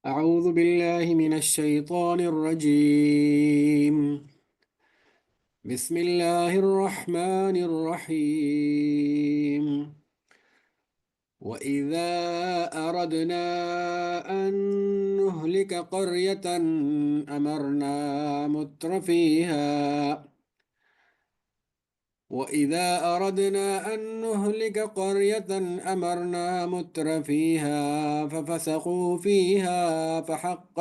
أعوذ بالله من الشيطان الرجيم. بسم الله الرحمن الرحيم. وإذا أردنا أن نهلك قرية أمرنا متر فيها وإذا أردنا أن نهلك قرية أمرنا متر فيها ففسقوا فيها فحق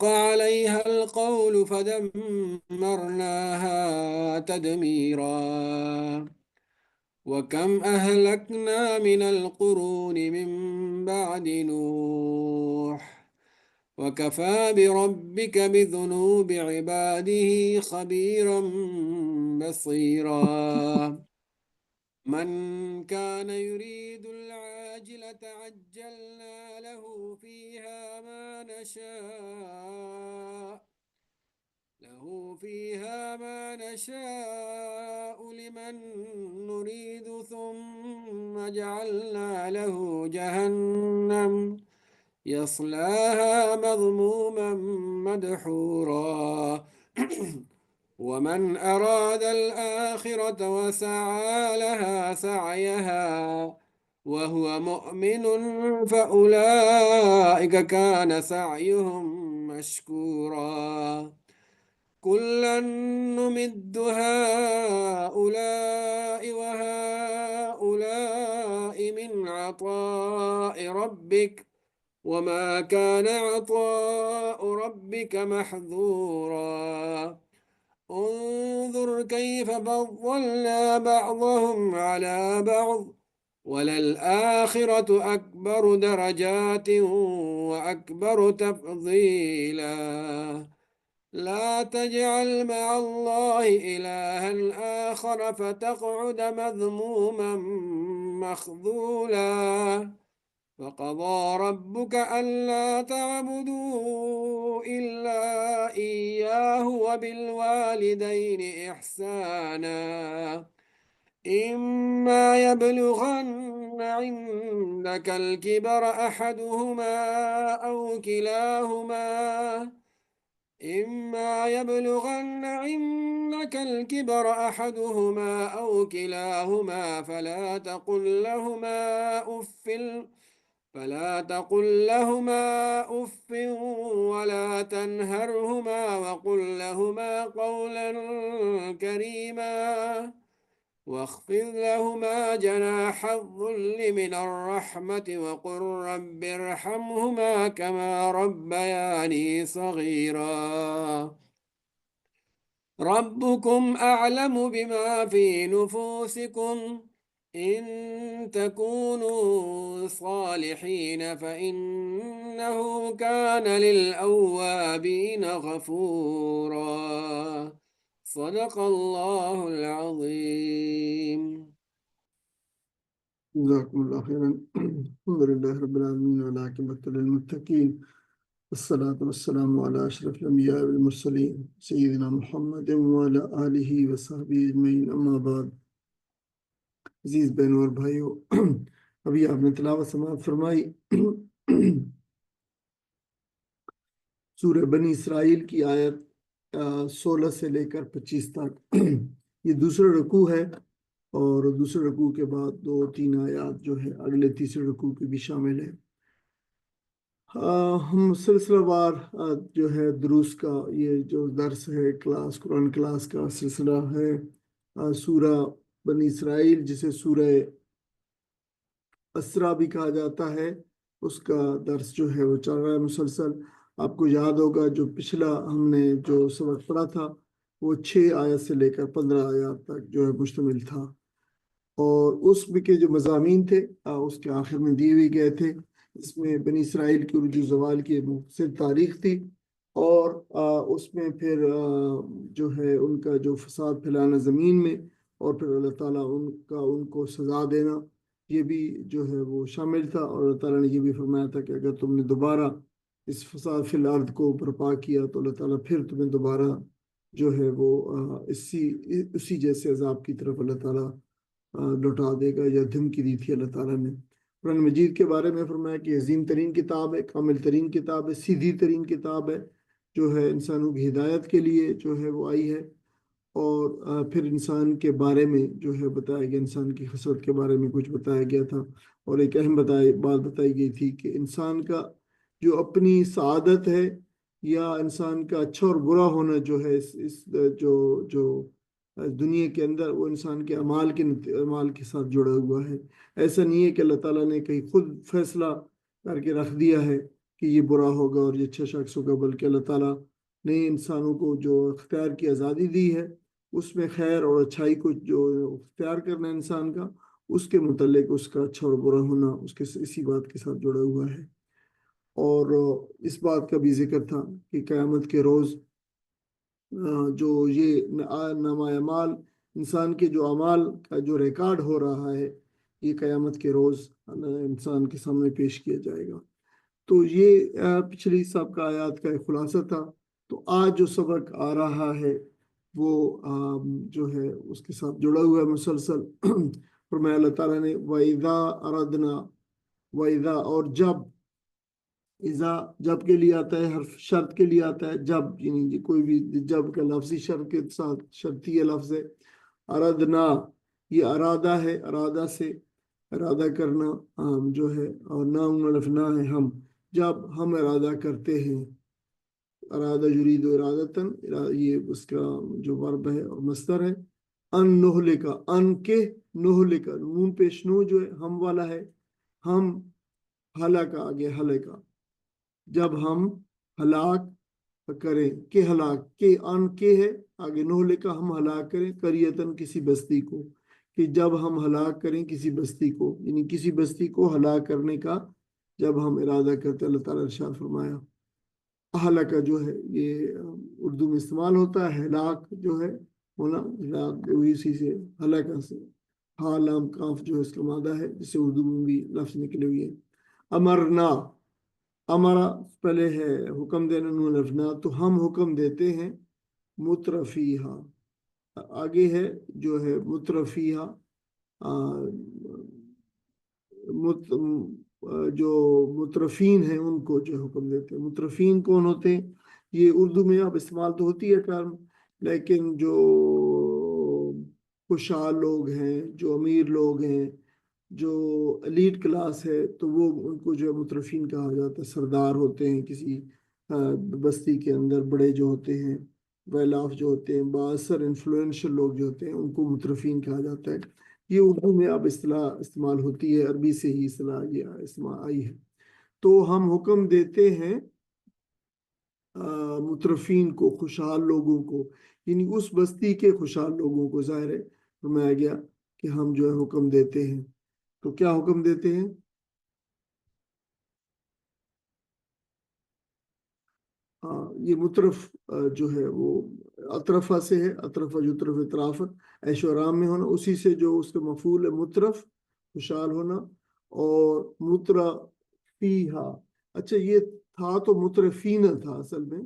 عليها القول فدمرناها تدميرا. وكم أهلكنا من القرون من بعد نوح وكفى بربك بذنوب عباده خبيرا بصيرا. من كان يريد العاجلة عجلنا له فيها ما نشاء لمن نريد ثم جعلنا له جهنم يصلاها مذموما مدحورا. ومن أراد الآخرة وسعى لها سعيها وهو مؤمن فأولئك كان سعيهم مشكورا. كلا نمد هؤلاء وهؤلاء من عطاء ربك وما كان عطاء ربك محظورا. انظر كيف فضلنا بعضهم على بعض وللآخرة أكبر درجات وأكبر تفضيلا. لا تجعل مع الله إلها آخر فتقعد مذموما مخذولا. وقضى ربك ألا تعبدوا إلا إياه وبالوالدين إحسانا. إما يبلغن عندك الكبر أحدهما أو كلاهما فلا تقل لهما أف ولا تنهرهما وقل لهما قولا كريما واخفض لهما جناح الذل من الرحمة وقل رب ارحمهما كما ربياني صغيرا. ربكم أعلم بما في نفوسكم إن تكونوا صالحين فإنه كان للأوابين غفورا. صدق الله العظيم. جزاكم اللہ خیرا. الحمد للہ رب العالمین والعاقبۃ للمتقین والصلاة والسلام علی اشرف الانبیاء والمرسلین سیدنا محمد وعلی آلہ وصحبہ اجمعین اما بعد. عزیز بہنوں اور بھائیوں، ابھی آپ نے تلاوت سماعت فرمائی سورہ بنی اسرائیل کی آیت 16 سے لے کر 25 تک. یہ دوسرا رکوع ہے اور دوسرے رکوع کے بعد 2-3 آیات جو ہے اگلے تیسرے رکوع کی بھی شامل ہے. ہم سلسلہ وار جو ہے دروس کا یہ جو درس ہے قرآن کلاس کا سلسلہ ہے سورہ بنی اسرائیل، جسے سورہ اسرا بھی کہا جاتا ہے، اس کا درس جو ہے وہ چل رہا ہے مسلسل. آپ کو یاد ہوگا جو پچھلا ہم نے جو سبق پڑھا تھا وہ 6 آیت سے لے کر 15 آیات تک جو ہے مشتمل تھا، اور اس میں کے جو مضامین تھے اس کے آخر میں دیے ہوئے گئے تھے. اس میں بنی اسرائیل کی عروج و زوال کی مختصر تاریخ تھی، اور اس میں پھر جو ہے ان کا جو فساد پھیلانا زمین میں، اور پھر اللہ تعالیٰ ان کو سزا دینا، یہ بھی جو ہے وہ شامل تھا. اور اللہ تعالیٰ نے یہ بھی فرمایا تھا کہ اگر تم نے دوبارہ اس فساد فی الارض کو برپا کیا تو اللہ تعالیٰ پھر تمہیں دوبارہ جو ہے وہ اسی جیسے عذاب کی طرف اللہ تعالیٰ لوٹا دے گا، یا دھمکی دی تھی اللہ تعالیٰ نے۔ قرآن مجید کے بارے میں فرمایا کہ عظیم ترین کتاب ہے، کامل ترین کتاب ہے، سیدھی ترین کتاب ہے، جو ہے انسانوں کی ہدایت کے لیے جو ہے وہ آئی ہے۔ اور پھر انسان کے بارے میں جو ہے بتایا گیا، انسان کی خصلت کے بارے میں کچھ بتایا گیا تھا، اور ایک اہم بات بتائی گئی تھی کہ انسان کا جو اپنی سعادت ہے یا انسان کا اچھا اور برا ہونا جو ہے اس جو دنیا کے اندر، وہ انسان کے اعمال کے ساتھ جڑا ہوا ہے۔ ایسا نہیں ہے کہ اللہ تعالیٰ نے کہیں خود فیصلہ کر کے رکھ دیا ہے کہ یہ برا ہوگا اور یہ اچھا شخص ہوگا، بلکہ اللہ تعالیٰ نے انسانوں کو جو اختیار کی آزادی دی ہے، اس میں خیر اور اچھائی کو جو اختیار کرنا ہے انسان کا، اس کے متعلق اس کا اچھا اور برا ہونا اس کے اسی بات کے ساتھ جڑا ہوا ہے۔ اور اس بات کا بھی ذکر تھا کہ قیامت کے روز جو یہ نامہ اعمال، انسان کے جو اعمال کا جو ریکارڈ ہو رہا ہے، یہ قیامت کے روز انسان کے سامنے پیش کیا جائے گا۔ تو یہ پچھلی سابقہ آیات کا ایک خلاصہ تھا۔ تو آج جو سبق آ رہا ہے وہ جو ہے اس کے ساتھ جڑا ہوا ہے مسلسل۔ فرمایا اللہ تعالیٰ نے وَإِذَا أَرَدْنَا، وَإِذَا اور جب کے لیے آتا ہے، حرف شرط کے لیے آتا ہے، جب یعنی کوئی بھی جب کا لفظی شرط کے ساتھ شرطی لفظ ہے۔ اردنا یہ ارادہ ہے، ارادہ سے ارادہ کرنا جو ہے، اور نہ ہے ہم، جب ہم ارادہ کرتے ہیں، ارادہ یرید و ارادتن، یہ اس کا جو ورب ہے اور مصدر ہے۔ ان نہلکا، ان کے نہلکا، نون پیش نو جو ہے ہم والا ہے، ہم ہلاکا آگے ہلاکا، جب ہم ہلاک کریں، کہ ہلاک کے ان کے ہے آگے نہلکا، ہم ہلاک کریں قریتن کسی بستی کو، کہ جب ہم ہلاک کریں کسی بستی کو، یعنی کسی بستی کو ہلاک کرنے کا جب ہم ارادہ کرتے، اللہ تعالیٰ نے ارشاد فرمایا۔ ہلاکا جو ہے یہ اردو میں استعمال ہوتا ہے، ہلاک جو ہے ہونا، ہلاک اسی سے ہلاکا سے، ہا لام کاف جو ہے اس کا مادہ ہے، جس سے اردو میں بھی لفظ نکلے ہوئے ہیں۔ امرنا، امرا پہلے ہے حکم دینا، نون لفنا، تو ہم حکم دیتے ہیں مترفیہا، آگے ہے جو ہے مترفیہا، جو مترفین ہیں ان کو جو حکم دیتے ہیں۔ مترفین کون ہوتے ہیں؟ یہ اردو میں اب استعمال تو ہوتی ہے ٹرم، لیکن جو خوشحال لوگ ہیں، جو امیر لوگ ہیں، جو ایلیٹ کلاس ہے، تو وہ ان کو جو ہے مترفین کہا جاتا ہے۔ سردار ہوتے ہیں کسی بستی کے اندر، بڑے جو ہوتے ہیں، ویل آف جو ہوتے ہیں، بااثر انفلوئنشل لوگ جو ہوتے ہیں، ان کو مترفین کہا جاتا ہے۔ یہ اردو میں اب اصطلاح استعمال ہوتی ہے، عربی سے ہی اصطلاح یہ استعمال آئی ہے۔ تو ہم حکم دیتے ہیں مترفین کو، خوشحال لوگوں کو، یعنی اس بستی کے خوشحال لوگوں کو، ظاہر ہے فرمایا گیا کہ ہم جو ہے حکم دیتے ہیں۔ تو کیا حکم دیتے ہیں؟ یہ مترف جو ہے وہ اطرفہ سے ہے، اطرفہ جو طرف اطرافت، عیش و آرام میں ہونا، اسی سے جو اس کا مفعول ہے مترف، خوشحال ہونا۔ اور مترفیہا، اچھا یہ تھا تو مترفین تھا اصل میں،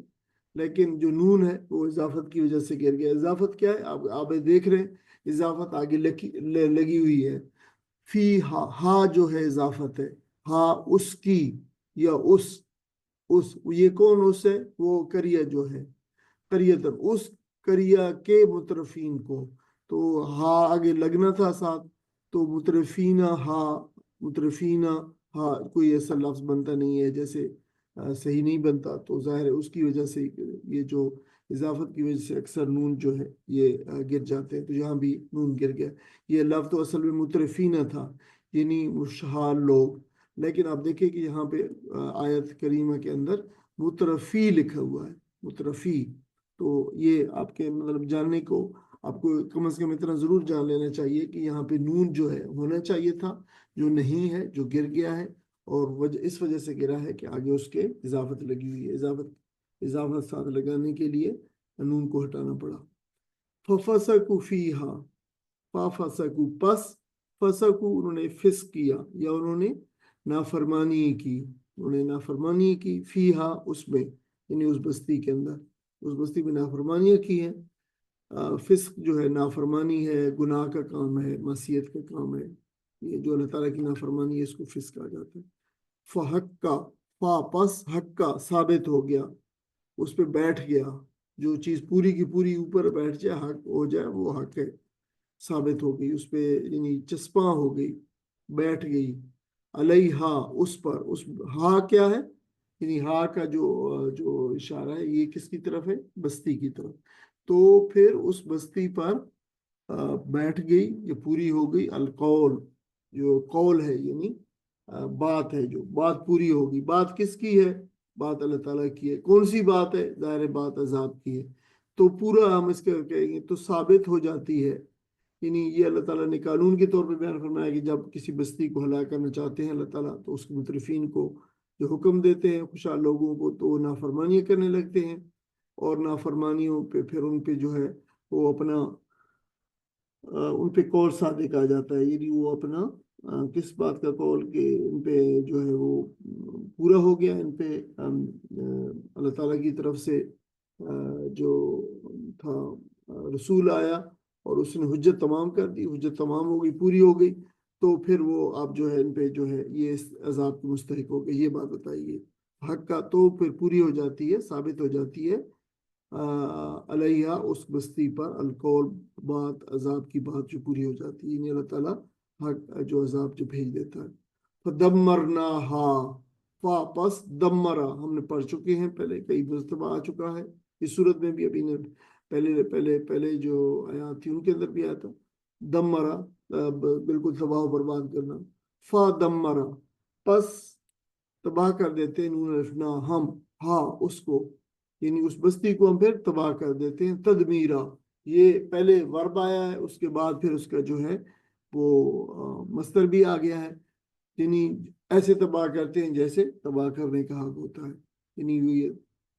لیکن جو نون ہے وہ اضافت کی وجہ سے گر گیا۔ اضافت کیا ہے؟ آپ دیکھ رہے ہیں اضافت آگے لگی ہوئی ہے، فی ہا، ہا جو ہے اضافت ہے، ہا اس کی یا اس یہ کون اس ہے؟ وہ قریہ جو ہے، قریتن اس قریہ کے مترفین کو، تو ہا آگے لگنا تھا ساتھ، تو مترفینہ ہا، مترفینہ ہا کوئی ایسا لفظ بنتا نہیں ہے، جیسے صحیح نہیں بنتا، تو ظاہر ہے اس کی وجہ سے یہ جو اضافت کی وجہ سے اکثر نون جو ہے یہ گر جاتے ہیں، تو یہاں بھی نون گر گیا۔ یہ لفظ تو اصل میں مترفینہ تھا، یعنی خوشحال لوگ، لیکن آپ دیکھیں کہ یہاں پہ آیت کریمہ کے اندر مترفی لکھا ہوا ہے، مترفی۔ تو یہ آپ کے مطلب جاننے کو، آپ کو کم از کم اتنا ضرور جان لینا چاہیے کہ یہاں پہ نون جو ہے ہونا چاہیے تھا، جو نہیں ہے، جو گر گیا ہے، اور اس وجہ سے گرا ہے کہ آگے اس کے اضافت لگی ہوئی ہے، اضافت ساتھ لگانے کے لیے نون کو ہٹانا پڑا۔ فَفَسَقُوا فِيهَا، فَفَسَقُوا پس، فَسَقُوا انہوں نے فسق کیا یا انہوں نے نافرمانی کی، انہوں نے نافرمانی کی، فیہا اس میں، یعنی اس بستی کے اندر، اس بستی میں نافرمانیاں کی ہیں۔ فسق جو ہے نافرمانی ہے، گناہ کا کام ہے، معصیت کا کام ہے، یہ جو اللہ تعالیٰ کی نافرمانی ہے اس کو فسق کہا جاتا ہے۔ فحق کا، فا پس حق کا ثابت ہو گیا، اس پہ بیٹھ گیا، جو چیز پوری کی پوری اوپر بیٹھ جائے، حق ہو جائے، وہ حق ہے، ثابت ہو گئی، اس پہ یعنی چسپاں ہو گئی، بیٹھ گئی، علیہا اس پر، اس ہا کیا ہے، یعنی ہا کا جو اشارہ ہے یہ کس کی طرف ہے، بستی کی طرف، تو پھر اس بستی پر بیٹھ گئی، یہ پوری ہو گئی، القول جو قول ہے یعنی بات ہے، جو بات پوری ہوگی، بات کس کی ہے، بات اللہ تعالیٰ کی ہے، کون سی بات ہے، ظاہر بات عذاب کی ہے، تو پورا ہم اس کے کہیں گے تو ثابت ہو جاتی ہے، یعنی یہ اللہ تعالیٰ نے قانون کے طور پہ بیان فرمایا کہ جب کسی بستی کو ہلاک کرنا چاہتے ہیں اللہ تعالیٰ تو اس کے مترفین کو جو حکم دیتے ہیں خوشحال لوگوں کو تو وہ نافرمانیاں کرنے لگتے ہیں، اور نافرمانیوں پہ پھر ان پہ جو ہے وہ اپنا ان پہ قول صادق آ جاتا ہے، یعنی وہ اپنا کس بات کا قول کہ ان پہ جو ہے وہ پورا ہو گیا، ان پہ اللہ تعالیٰ کی طرف سے جو تھا رسول آیا اور اس نے حجت تمام کر دی، حجت تمام ہو گئی، پوری ہو گئی، تو پھر وہ آپ جو ہے ان پہ جو ہے یہ عذاب کے مستحق ہو گئے، یہ بات بتائیے حق کا، تو پھر پوری ہو جاتی ہے، ثابت ہو جاتی ہے علیہ اس بستی پر القول بات، عذاب کی بات جو پوری ہو جاتی ہے، یعنی اللہ تعالیٰ حق جو عذاب جو بھیج دیتا ہے۔ فدمرناها، واپس دمرا ہم نے پڑھ چکے ہیں پہلے، کئی مرتبہ آ چکا ہے اس صورت میں بھی، ابھی نے پہلے جو آیات تھی ان کے اندر بھی آیا تھا، دمرا بالکل تباہ و برباد کرنا، فدمرا پس تباہ کر دیتے ہیں، نون الفنا ہم ہاں اس کو، یعنی اس بستی کو ہم پھر تباہ کر دیتے ہیں، تدمیرا یہ پہلے ورب آیا ہے، اس کے بعد پھر اس کا جو ہے وہ مصدر بھی آ گیا ہے، یعنی ایسے تباہ کرتے ہیں جیسے تباہ کرنے کا حق ہوتا ہے، یعنی یہ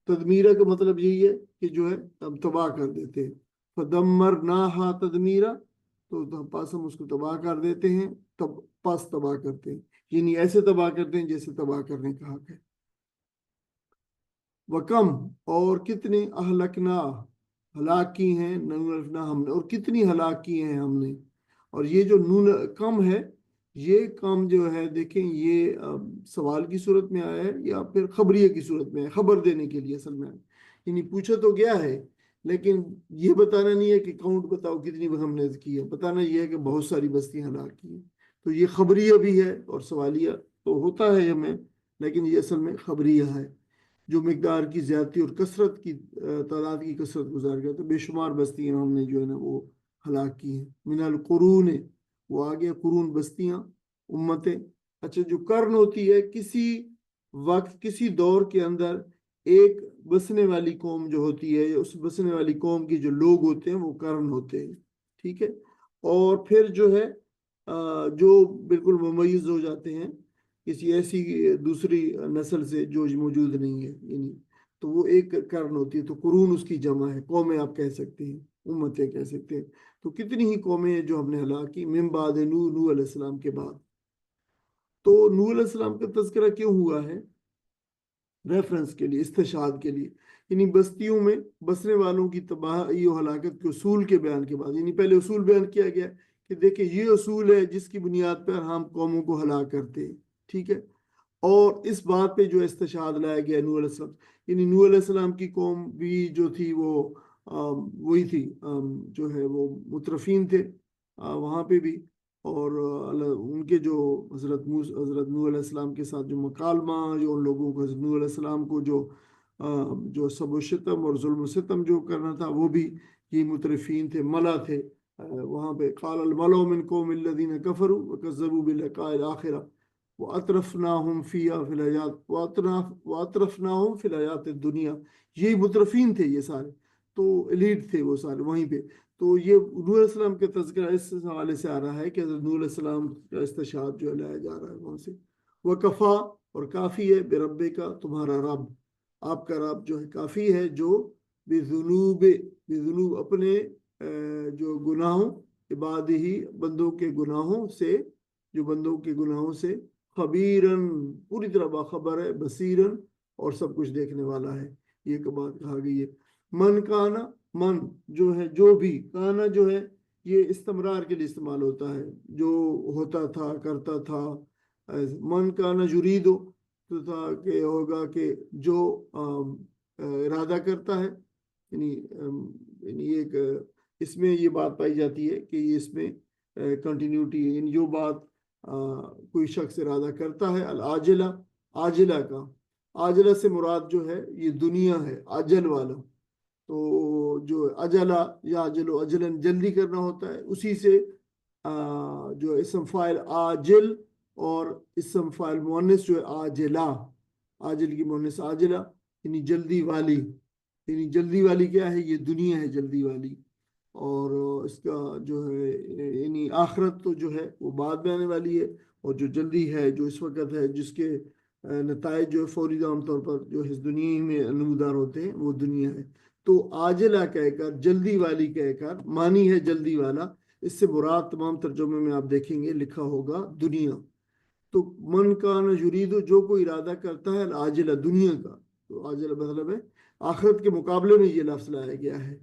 تدمیرہ کا مطلب یہی ہے کہ جو ہے ہم تباہ کر دیتے ہیں، فدمرناہا تدمیرا تو پاس ہم اس کو تباہ کر دیتے ہیں، تب پاس تباہ کرتے ہیں، یعنی ایسے تباہ کرتے ہیں جیسے تباہ کرنے کا حق ہے۔ وکم اور کتنے اہلکنا ہلاک کی ہیں، نون الفنا ہم نے، اور کتنی ہلاک کی ہیں ہم نے، اور یہ جو نون کم ہے یہ کم جو ہے دیکھیں یہ سوال کی صورت میں آیا ہے یا پھر خبریہ کی صورت میں ہے، خبر دینے کے لیے اصل میں، یعنی پوچھا تو گیا ہے لیکن یہ بتانا نہیں ہے کہ کاؤنٹ بتاؤ کتنی ہم نے کی ہے، بتانا یہ ہے کہ بہت ساری بستیاں ہلاک کی ہیں، تو یہ خبریہ بھی ہے اور سوالیہ تو ہوتا ہے ہمیں، لیکن یہ اصل میں خبریہ ہے، جو مقدار کی زیادتی اور کثرت کی تعداد کی کثرت گزار گیا، تو بے شمار بستیاں ہم نے جو ہے نا وہ ہلاک کی ہیں، من القرون وہ آگے قرون بستیاں، امتیں، اچھا جو قرن ہوتی ہے کسی وقت کسی دور کے اندر ایک بسنے والی قوم جو ہوتی ہے، اس بسنے والی قوم کی جو لوگ ہوتے ہیں وہ قرن ہوتے ہیں، ٹھیک ہے، اور پھر جو ہے جو بالکل ممیز ہو جاتے ہیں کسی ایسی دوسری نسل سے جو موجود نہیں ہے، یعنی تو وہ ایک قرن ہوتی ہے، تو قرون اس کی جمع ہے، قومیں آپ کہہ سکتے ہیں، امتیں کہہ سکتے ہیں، تو کتنی ہی قومیں جو ہم نے ہلاک کی من بعد نوح علیہ السلام کے بعد، تو نوح علیہ السلام کا تذکرہ کیوں ہوا ہے، ریفرنس کے لیے، استشہاد کے لیے، یعنی بستیوں میں بسنے والوں کی تباہی و ہلاکت کے اصول کے بیان کے بعد، یعنی پہلے اصول بیان کیا گیا کہ دیکھیں یہ اصول ہے جس کی بنیاد پر ہم قوموں کو ہلاک کرتے ہیں، ٹھیک ہے، اور اس بات پہ جو استشہاد لایا گیا نوح علیہ السلام، یعنی نوح علیہ السلام کی قوم بھی جو تھی وہ وہی تھی، جو ہے وہ مترفین تھے وہاں پہ بھی، اور ان کے جو حضرت نوح علیہ السلام کے ساتھ جو مکالمہ جو ان لوگوں کو حضرت نوح علیہ السلام کو جو سب و شتم اور ظلم و ستم جو کرنا تھا وہ بھی یہ مترفین تھے، ملا تھے وہاں پہ، قال الملأ من قوم الذین کفروا وکذبوا بلقاء الآخرہ وَأَتْرَفْنَاهُمْ فِيهَا فِي الْحَيَاةِ وَأَتْرَفْنَاهُمْ فِي الْحَيَاةِ الدُّنْيَا، یہ مترفین تھے یہ سارے، تو ایلیٹ تھے وہ سارے وہیں پہ، تو یہ نوح علیہ السلام کا تذکرہ اس حوالے سے آ رہا ہے کہ حضرت نوح علیہ السلام کا استشہاد جو لایا جا رہا ہے وہاں سے، وَكَفَى اور کافی ہے بِرَبِّكَ تمہارا رب، آپ کا رب جو ہے کافی ہے، جو بذنوب اپنے جو گناہوں، عبادہی بندوں کے گناہوں سے، جو بندوں کے گناہوں سے، خبیرن پوری طرح باخبر ہے، بصیرن اور سب کچھ دیکھنے والا ہے، یہ بات کہا گئی ہے، من کانا من جو ہے جو بھی، کانا جو ہے یہ استمرار کے لیے استعمال ہوتا ہے، جو ہوتا تھا کرتا تھا. من کانا یریدو تو تھا کہ ہوگا کہ جو ارادہ کرتا ہے، یعنی ایک اس میں یہ بات پائی جاتی ہے کہ اس میں کنٹینیوٹی، یعنی جو بات کوئی شخص ارادہ کرتا ہے. العاجلہ، عاجلہ کا، عاجلہ سے مراد جو ہے یہ دنیا ہے، عجل والا. تو جو اجلا یا اجل و اجلن جلدی کرنا ہوتا ہے، اسی سے جو اسم فاعل عاجل اور اسم فاعل مؤنث جو ہے عاجلہ، عاجل کی مؤنث عاجلہ، یعنی جلدی والی. یعنی جلدی والی کیا ہے؟ یہ دنیا ہے جلدی والی. اور اس کا جو ہے یعنی آخرت تو جو ہے وہ بعد میں آنے والی ہے، اور جو جلدی ہے جو اس وقت ہے، جس کے نتائج جو فوری عام طور پر جو اس دنیا میں نمودار ہوتے ہیں، وہ دنیا ہے. تو عاجلہ کہہ کر، جلدی والی کہہ کر، معنی ہے جلدی والا. اس سے مراد تمام ترجمے میں آپ دیکھیں گے لکھا ہوگا دنیا. تو من کان یریدو، جو کوئی ارادہ کرتا ہے عاجلہ، دنیا کا. تو عاجلہ مطلب ہے آخرت کے مقابلے میں یہ لفظ لایا گیا ہے.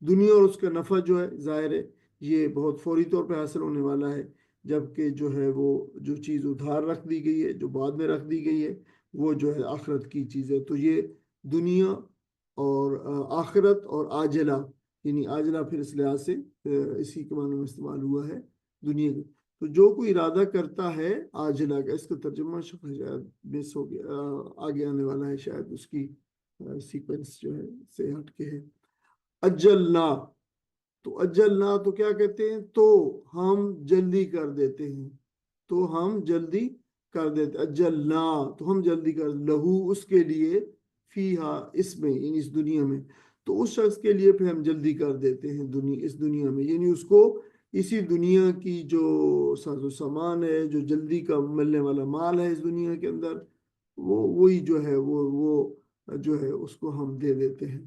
دنیا اور اس کا نفع جو ہے ظاہر ہے یہ بہت فوری طور پہ حاصل ہونے والا ہے، جبکہ جو ہے وہ جو چیز ادھار رکھ دی گئی ہے، جو بعد میں رکھ دی گئی ہے، وہ جو ہے آخرت کی چیز ہے. تو یہ دنیا اور آخرت اور عاجلہ، یعنی عاجلہ پھر اس لحاظ سے اسی کے معنی میں استعمال ہوا ہے دنیا کا. تو جو کوئی ارادہ کرتا ہے عاجلہ کا، اس کا ترجمہ شاید مس ہو گیا، آگے آنے والا ہے شاید، اس کی سیکوینس جو ہے سے ہٹ کے ہے. اجلنا، تو اجلنا تو کیا کہتے ہیں؟ تو ہم جلدی کر دیتے ہیں، تو ہم جلدی کر دیتے. اجلنا تو ہم جلدی کر، لہو اس کے لیے، فیہا اس میں، یعنی اس دنیا میں. تو اس شخص کے لیے پھر ہم جلدی کر دیتے ہیں اس دنیا میں، یعنی اس کو اسی دنیا کی جو ساز و سامان ہے، جو جلدی کا ملنے والا مال ہے اس دنیا کے اندر، وہی جو ہے وہ جو ہے اس کو ہم دے دیتے ہیں.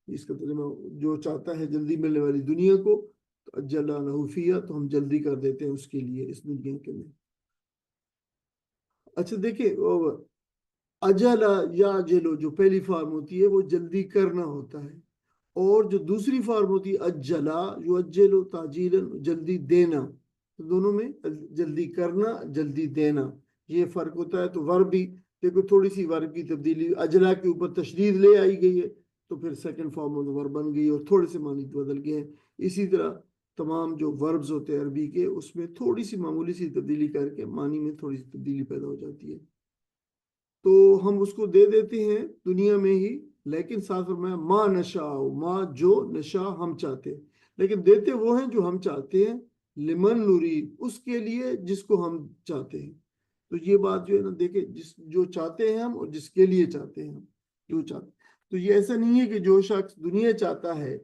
اس کا ترجمہ جو چاہتا ہے جلدی ملنے والی دنیا کو، اجلا لہو فیہا، تو ہم جلدی کر دیتے ہیں اس کے لیے اس دنیا کے میں. اچھا دیکھیں، اجلا یا اجلو جو پہلی فارم ہوتی ہے وہ جلدی کرنا ہوتا ہے، اور جو دوسری فارم ہوتی ہے اجلا، جو اجلو تاجیلا، جلدی دینا. تو دونوں میں جلدی کرنا، جلدی دینا، یہ فرق ہوتا ہے. تو ورب بھی دیکھو، تھوڑی سی ورب کی تبدیلی، اجلا کے اوپر تشدید لے آئی گئی ہے، تو پھر سیکنڈ فارم آف ورب بن گئی، اور تھوڑے سے معنی بدل گئے ہیں. اسی طرح تمام جو وربز ہوتے ہیں عربی کے، اس میں تھوڑی سی معمولی سی تبدیلی کر کے معنی میں تھوڑی سی تبدیلی پیدا ہو جاتی ہے. تو ہم اس کو دے دیتے ہیں دنیا میں ہی، لیکن ساتھ فرمایا ما نشاء، ما جو نشاء ہم چاہتے ہیں، لیکن دیتے وہ ہیں جو ہم چاہتے ہیں. لمن نرید، اس کے لیے جس کو ہم چاہتے ہیں. تو یہ بات جو ہے نا، دیکھیں، جو چاہتے ہیں ہم، اور جس کے لیے چاہتے ہیں ہم، جو چاہتے ہیں. تو یہ ایسا نہیں ہے کہ جو شخص دنیا چاہتا ہے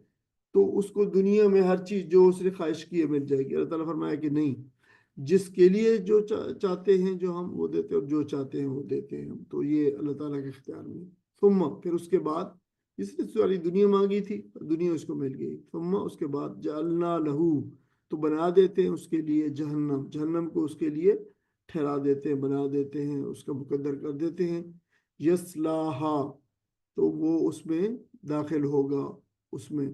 تو اس کو دنیا میں ہر چیز جو اس نے خواہش کی ہے مل جائے گی. اللہ تعالیٰ فرمایا کہ نہیں، جس کے لیے جو چاہتے ہیں جو ہم، وہ دیتے ہیں، اور جو چاہتے ہیں وہ دیتے ہیں ہم. تو یہ اللہ تعالیٰ کے اختیار میں. ثم، پھر اس کے بعد، اس نے ساری دنیا مانگی تھی، دنیا اس کو مل گئی. ثم، اس کے بعد، جعلنا لہو، تو بنا دیتے ہیں اس کے لیے جہنم، جہنم کو اس کے لیے ٹھہرا دیتے ہیں، بنا دیتے ہیں، اس کا مقدر کر دیتے ہیں. یصلاھا، تو وہ اس میں داخل ہوگا، اس میں،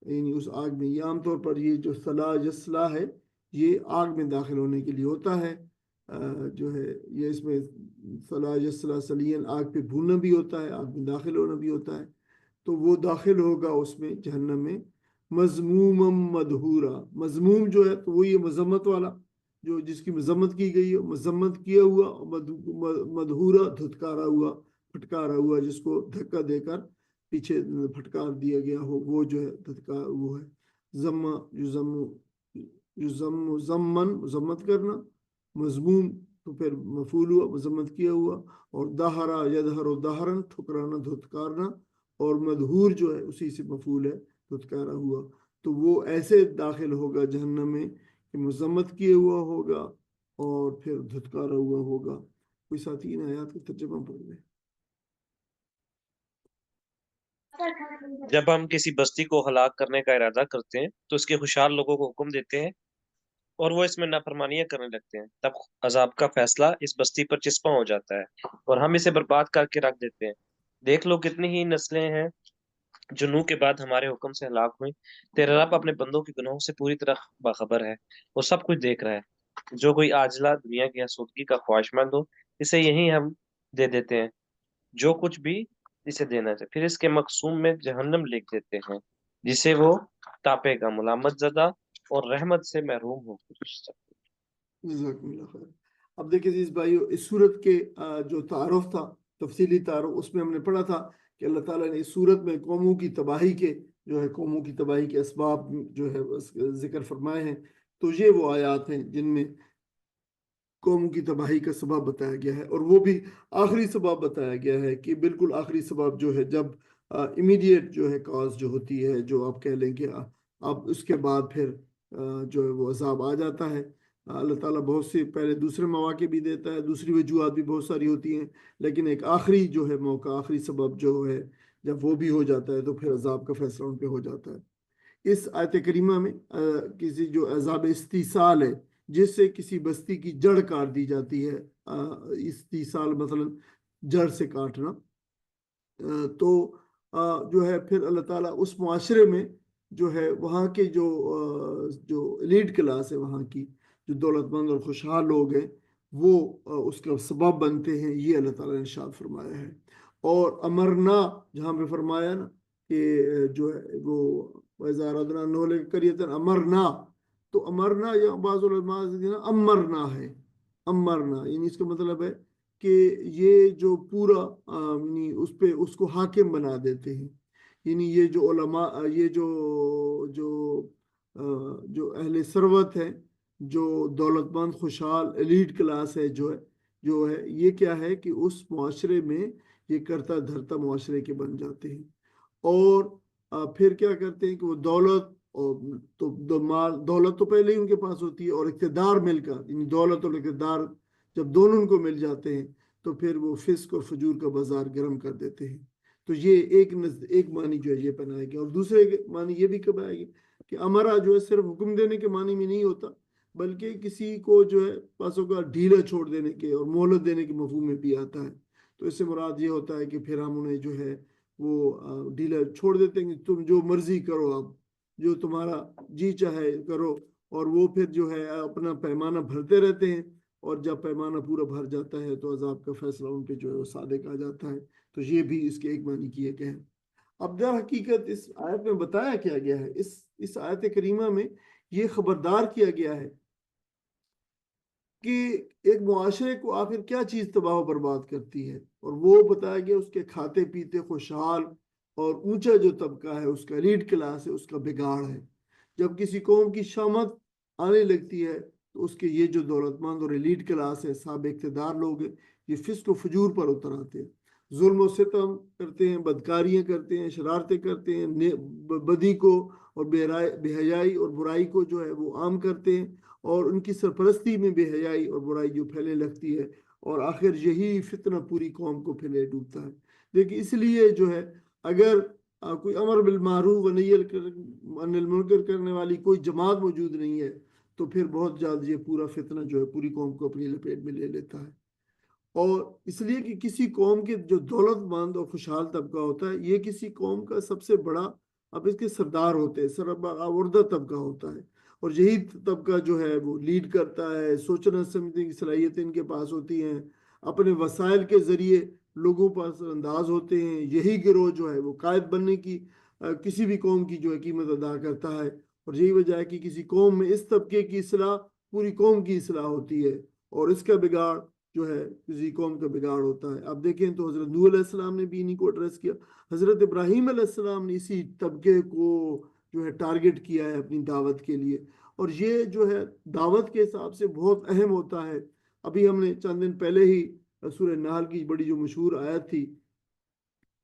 یعنی اس آگ میں. یہ عام طور پر یہ جو صلاح یصلاح ہے، یہ آگ میں داخل ہونے کے لیے ہوتا ہے. جو ہے یہ اس میں صلاح یصلاح سلین، آگ پہ بھوننا بھی ہوتا ہے، آگ میں داخل ہونا بھی ہوتا ہے. تو وہ داخل ہوگا اس میں جہنم میں. مذمومم مدحورا، مذموم جو ہے تو وہ یہ مذمت والا، جو جس کی مذمت کی گئی ہے، مذمت کیا ہوا، مدحورا دھتکارا ہوا، پھٹکارا ہوا، جس کو دھکا دے کر پیچھے پھٹکار دیا گیا ہو، وہ جو ہے دھتکار، وہ ہے ضم، ضمن مذمت کرنا. مضموم تو پھر مفعول ہوا، مذمت کیا ہوا. اور دہرا یدہر و دہرن، ٹھکرانا، دھتکارنا. اور مدحور جو ہے اسی سے مفعول ہے، دھتکارا ہوا. تو وہ ایسے داخل ہوگا جہنم میں کہ مذمت کیا ہوا ہوگا اور پھر دھتکارا ہوا ہوگا. کوئی ساتھی ان آیات کا ترجمہ پڑھ لے. جب ہم کسی بستی کو ہلاک کرنے کا ارادہ کرتے ہیں تو اس کے خوشحال لوگوں کو حکم دیتے ہیں اور وہ اس میں نافرمانیاں کرنے لگتے ہیں، تب عذاب کا فیصلہ اس بستی پر چسپاں ہو جاتا ہے اور ہم اسے برباد کر کے رکھ دیتے ہیں. دیکھ لو کتنی ہی نسلیں ہیں جو نوح کے بعد ہمارے حکم سے ہلاک ہوئے. تیرا رب اپنے بندوں کے گناہوں سے پوری طرح باخبر ہے، وہ سب کچھ دیکھ رہا ہے. جو کوئی عاجلہ دنیا کی حسودگی کا خواہشمند ہو، اسے یہی ہم دے دیتے ہیں جو کچھ بھی اسے دینا چاہے، پھر اس کے مقصوم میں جہنم لکھ دیتے ہیں جسے وہ تاپے گا، ملامت زدہ اور رحمت سے محروم ہو. جزاکم اللہ خیر. اب دیکھیں عزیز بھائیو، اس صورت کے جو تعارف تھا، تفصیلی تعارف، اس میں ہم نے پڑھا تھا کہ اللہ تعالیٰ نے اس صورت میں قوموں کی تباہی کے قوموں کی تباہی کے اسباب ذکر فرمائے ہیں. تو یہ وہ آیات ہیں جن میں قوموں کی تباہی کا سبب بتایا گیا ہے، اور وہ بھی آخری سبب بتایا گیا ہے کہ بالکل آخری سبب جو ہے جب امیڈیٹ کاز جو ہوتی ہے، جو آپ کہہ لیں کہ اب اس کے بعد پھر جو ہے وہ عذاب آ جاتا ہے. اللہ تعالیٰ بہت سے پہلے دوسرے مواقع بھی دیتا ہے، دوسری وجوہات بھی بہت ساری ہوتی ہیں، لیکن ایک آخری موقع، آخری سبب جو ہے جب وہ بھی ہو جاتا ہے تو پھر عذاب کا فیصلہ ان پہ ہو جاتا ہے. اس آیت کریمہ میں کسی جو عذاب استیصال ہے، جس سے کسی بستی کی جڑ کاٹ دی جاتی ہے، استیصال مثلا جڑ سے کاٹنا، تو جو ہے پھر اللہ تعالیٰ اس معاشرے میں جو ہے وہاں کے جو ایلیٹ کلاس ہے، وہاں کی جو دولت مند اور خوشحال لوگ ہیں، وہ اس کا سبب بنتے ہیں. یہ اللہ تعالیٰ نے ارشاد فرمایا ہے. اور امرنا جہاں پہ فرمایا نا کہ جو ہے وہ وَإِذَا أَرَدْنَا أَن نُهْلِكَ قَرْيَةً أَمَرْنَا، تو امرنا یا بعض علماء امرنا ہے، امرنا یعنی اس کا مطلب ہے کہ یہ جو پورا یعنی اس کو حاکم بنا دیتے ہیں. یعنی یہ جو علماء، یہ جو اہل ثروت ہے، جو دولت مند خوشحال ایلیٹ کلاس ہے، جو ہے یہ کیا ہے کہ اس معاشرے میں یہ کرتا دھرتا معاشرے کے بن جاتے ہیں. اور پھر کیا کرتے ہیں کہ وہ دولت تو پہلے ہی ان کے پاس ہوتی ہے، اور اقتدار مل کر، یعنی دولت اور اقتدار جب دونوں ان کو مل جاتے ہیں تو پھر وہ فسق اور فجور کا بازار گرم کر دیتے ہیں. تو یہ ایک معنی جو ہے یہ پہنائے گا. اور دوسرے معنی یہ بھی کب آئے گی کہ امرا جو ہے صرف حکم دینے کے معنی میں نہیں ہوتا، بلکہ کسی کو جو ہے پاسوں کا ڈھیلا چھوڑ دینے کے اور مہلت دینے کے مفہوم میں بھی آتا ہے. تو اس سے مراد یہ ہوتا ہے کہ پھر ہم انہیں جو ہے وہ ڈھیلا چھوڑ دیتے ہیں کہ تم جو مرضی کرو، اب جو تمہارا جی چاہے کرو. اور وہ پھر جو ہے اپنا پیمانہ بھرتے رہتے ہیں، اور جب پیمانہ پورا بھر جاتا ہے تو عذاب کا فیصلہ ان پہ جو ہے وہ صادق آ جاتا ہے. تو یہ بھی اس کے ایک معنی کیے گئے ہیں. اب در حقیقت اس آیت میں بتایا کیا گیا ہے، اس آیت کریمہ میں یہ خبردار کیا گیا ہے کہ ایک معاشرے کو آخر کیا چیز تباہ و برباد کرتی ہے، اور وہ بتایا گیا اس کے کھاتے پیتے خوشحال اور اونچا جو طبقہ ہے، اس کا ایلیٹ کلاس ہے، اس کا بگاڑ ہے. جب کسی قوم کی شامت آنے لگتی ہے تو اس کے یہ جو دولت مند اور ایلیٹ کلاس ہے، صاحب اقتدار لوگ ہیں، یہ فسق و فجور پر اتر آتے ہیں، ظلم و ستم کرتے ہیں، بدکاریاں کرتے ہیں، شرارتیں کرتے ہیں، بدی کو اور بے حیائی اور برائی کو جو ہے وہ عام کرتے ہیں، اور ان کی سرپرستی میں بے حیائی اور برائی جو پھیلنے لگتی ہے، اور آخر یہی فتنہ پوری قوم کو پھیلے ڈوبتا ہے. لیکن اس لیے جو ہے اگر کوئی امر بالمعروف و نہی عن المنکر کرنے والی کوئی جماعت موجود نہیں ہے تو پھر بہت جلد یہ پورا فتنہ جو ہے پوری قوم کو اپنی لپیٹ میں لے لیتا ہے. اور اس لیے کہ کسی قوم کے جو دولت مند اور خوشحال طبقہ ہوتا ہے، یہ کسی قوم کا سب سے بڑا، اب اس کے سردار ہوتے ہیں، سربراہ طبقہ ہوتا ہے، اور یہی طبقہ جو ہے وہ لیڈ کرتا ہے، سوچنا سمجھنے کی صلاحیتیں ان کے پاس ہوتی ہیں، اپنے وسائل کے ذریعے لوگوں پر اثر انداز ہوتے ہیں. یہی گروہ جو ہے وہ قائد بننے کی کسی بھی قوم کی جو ہے قیمت ادا کرتا ہے. اور یہی وجہ ہے کہ کسی قوم میں اس طبقے کی اصلاح پوری قوم کی اصلاح ہوتی ہے، اور اس کا بگاڑ جو ہے کسی قوم کا بگاڑ ہوتا ہے. اب دیکھیں تو حضرت نوح علیہ السلام نے بھی انہیں کو ایڈریس کیا، حضرت ابراہیم علیہ السلام نے اسی طبقے کو جو ہے ٹارگٹ کیا ہے اپنی دعوت کے لیے. اور یہ جو ہے دعوت کے حساب سے بہت اہم ہوتا ہے. ابھی ہم نے چند دن پہلے ہی سورہ نحل کی بڑی جو مشہور آیت تھی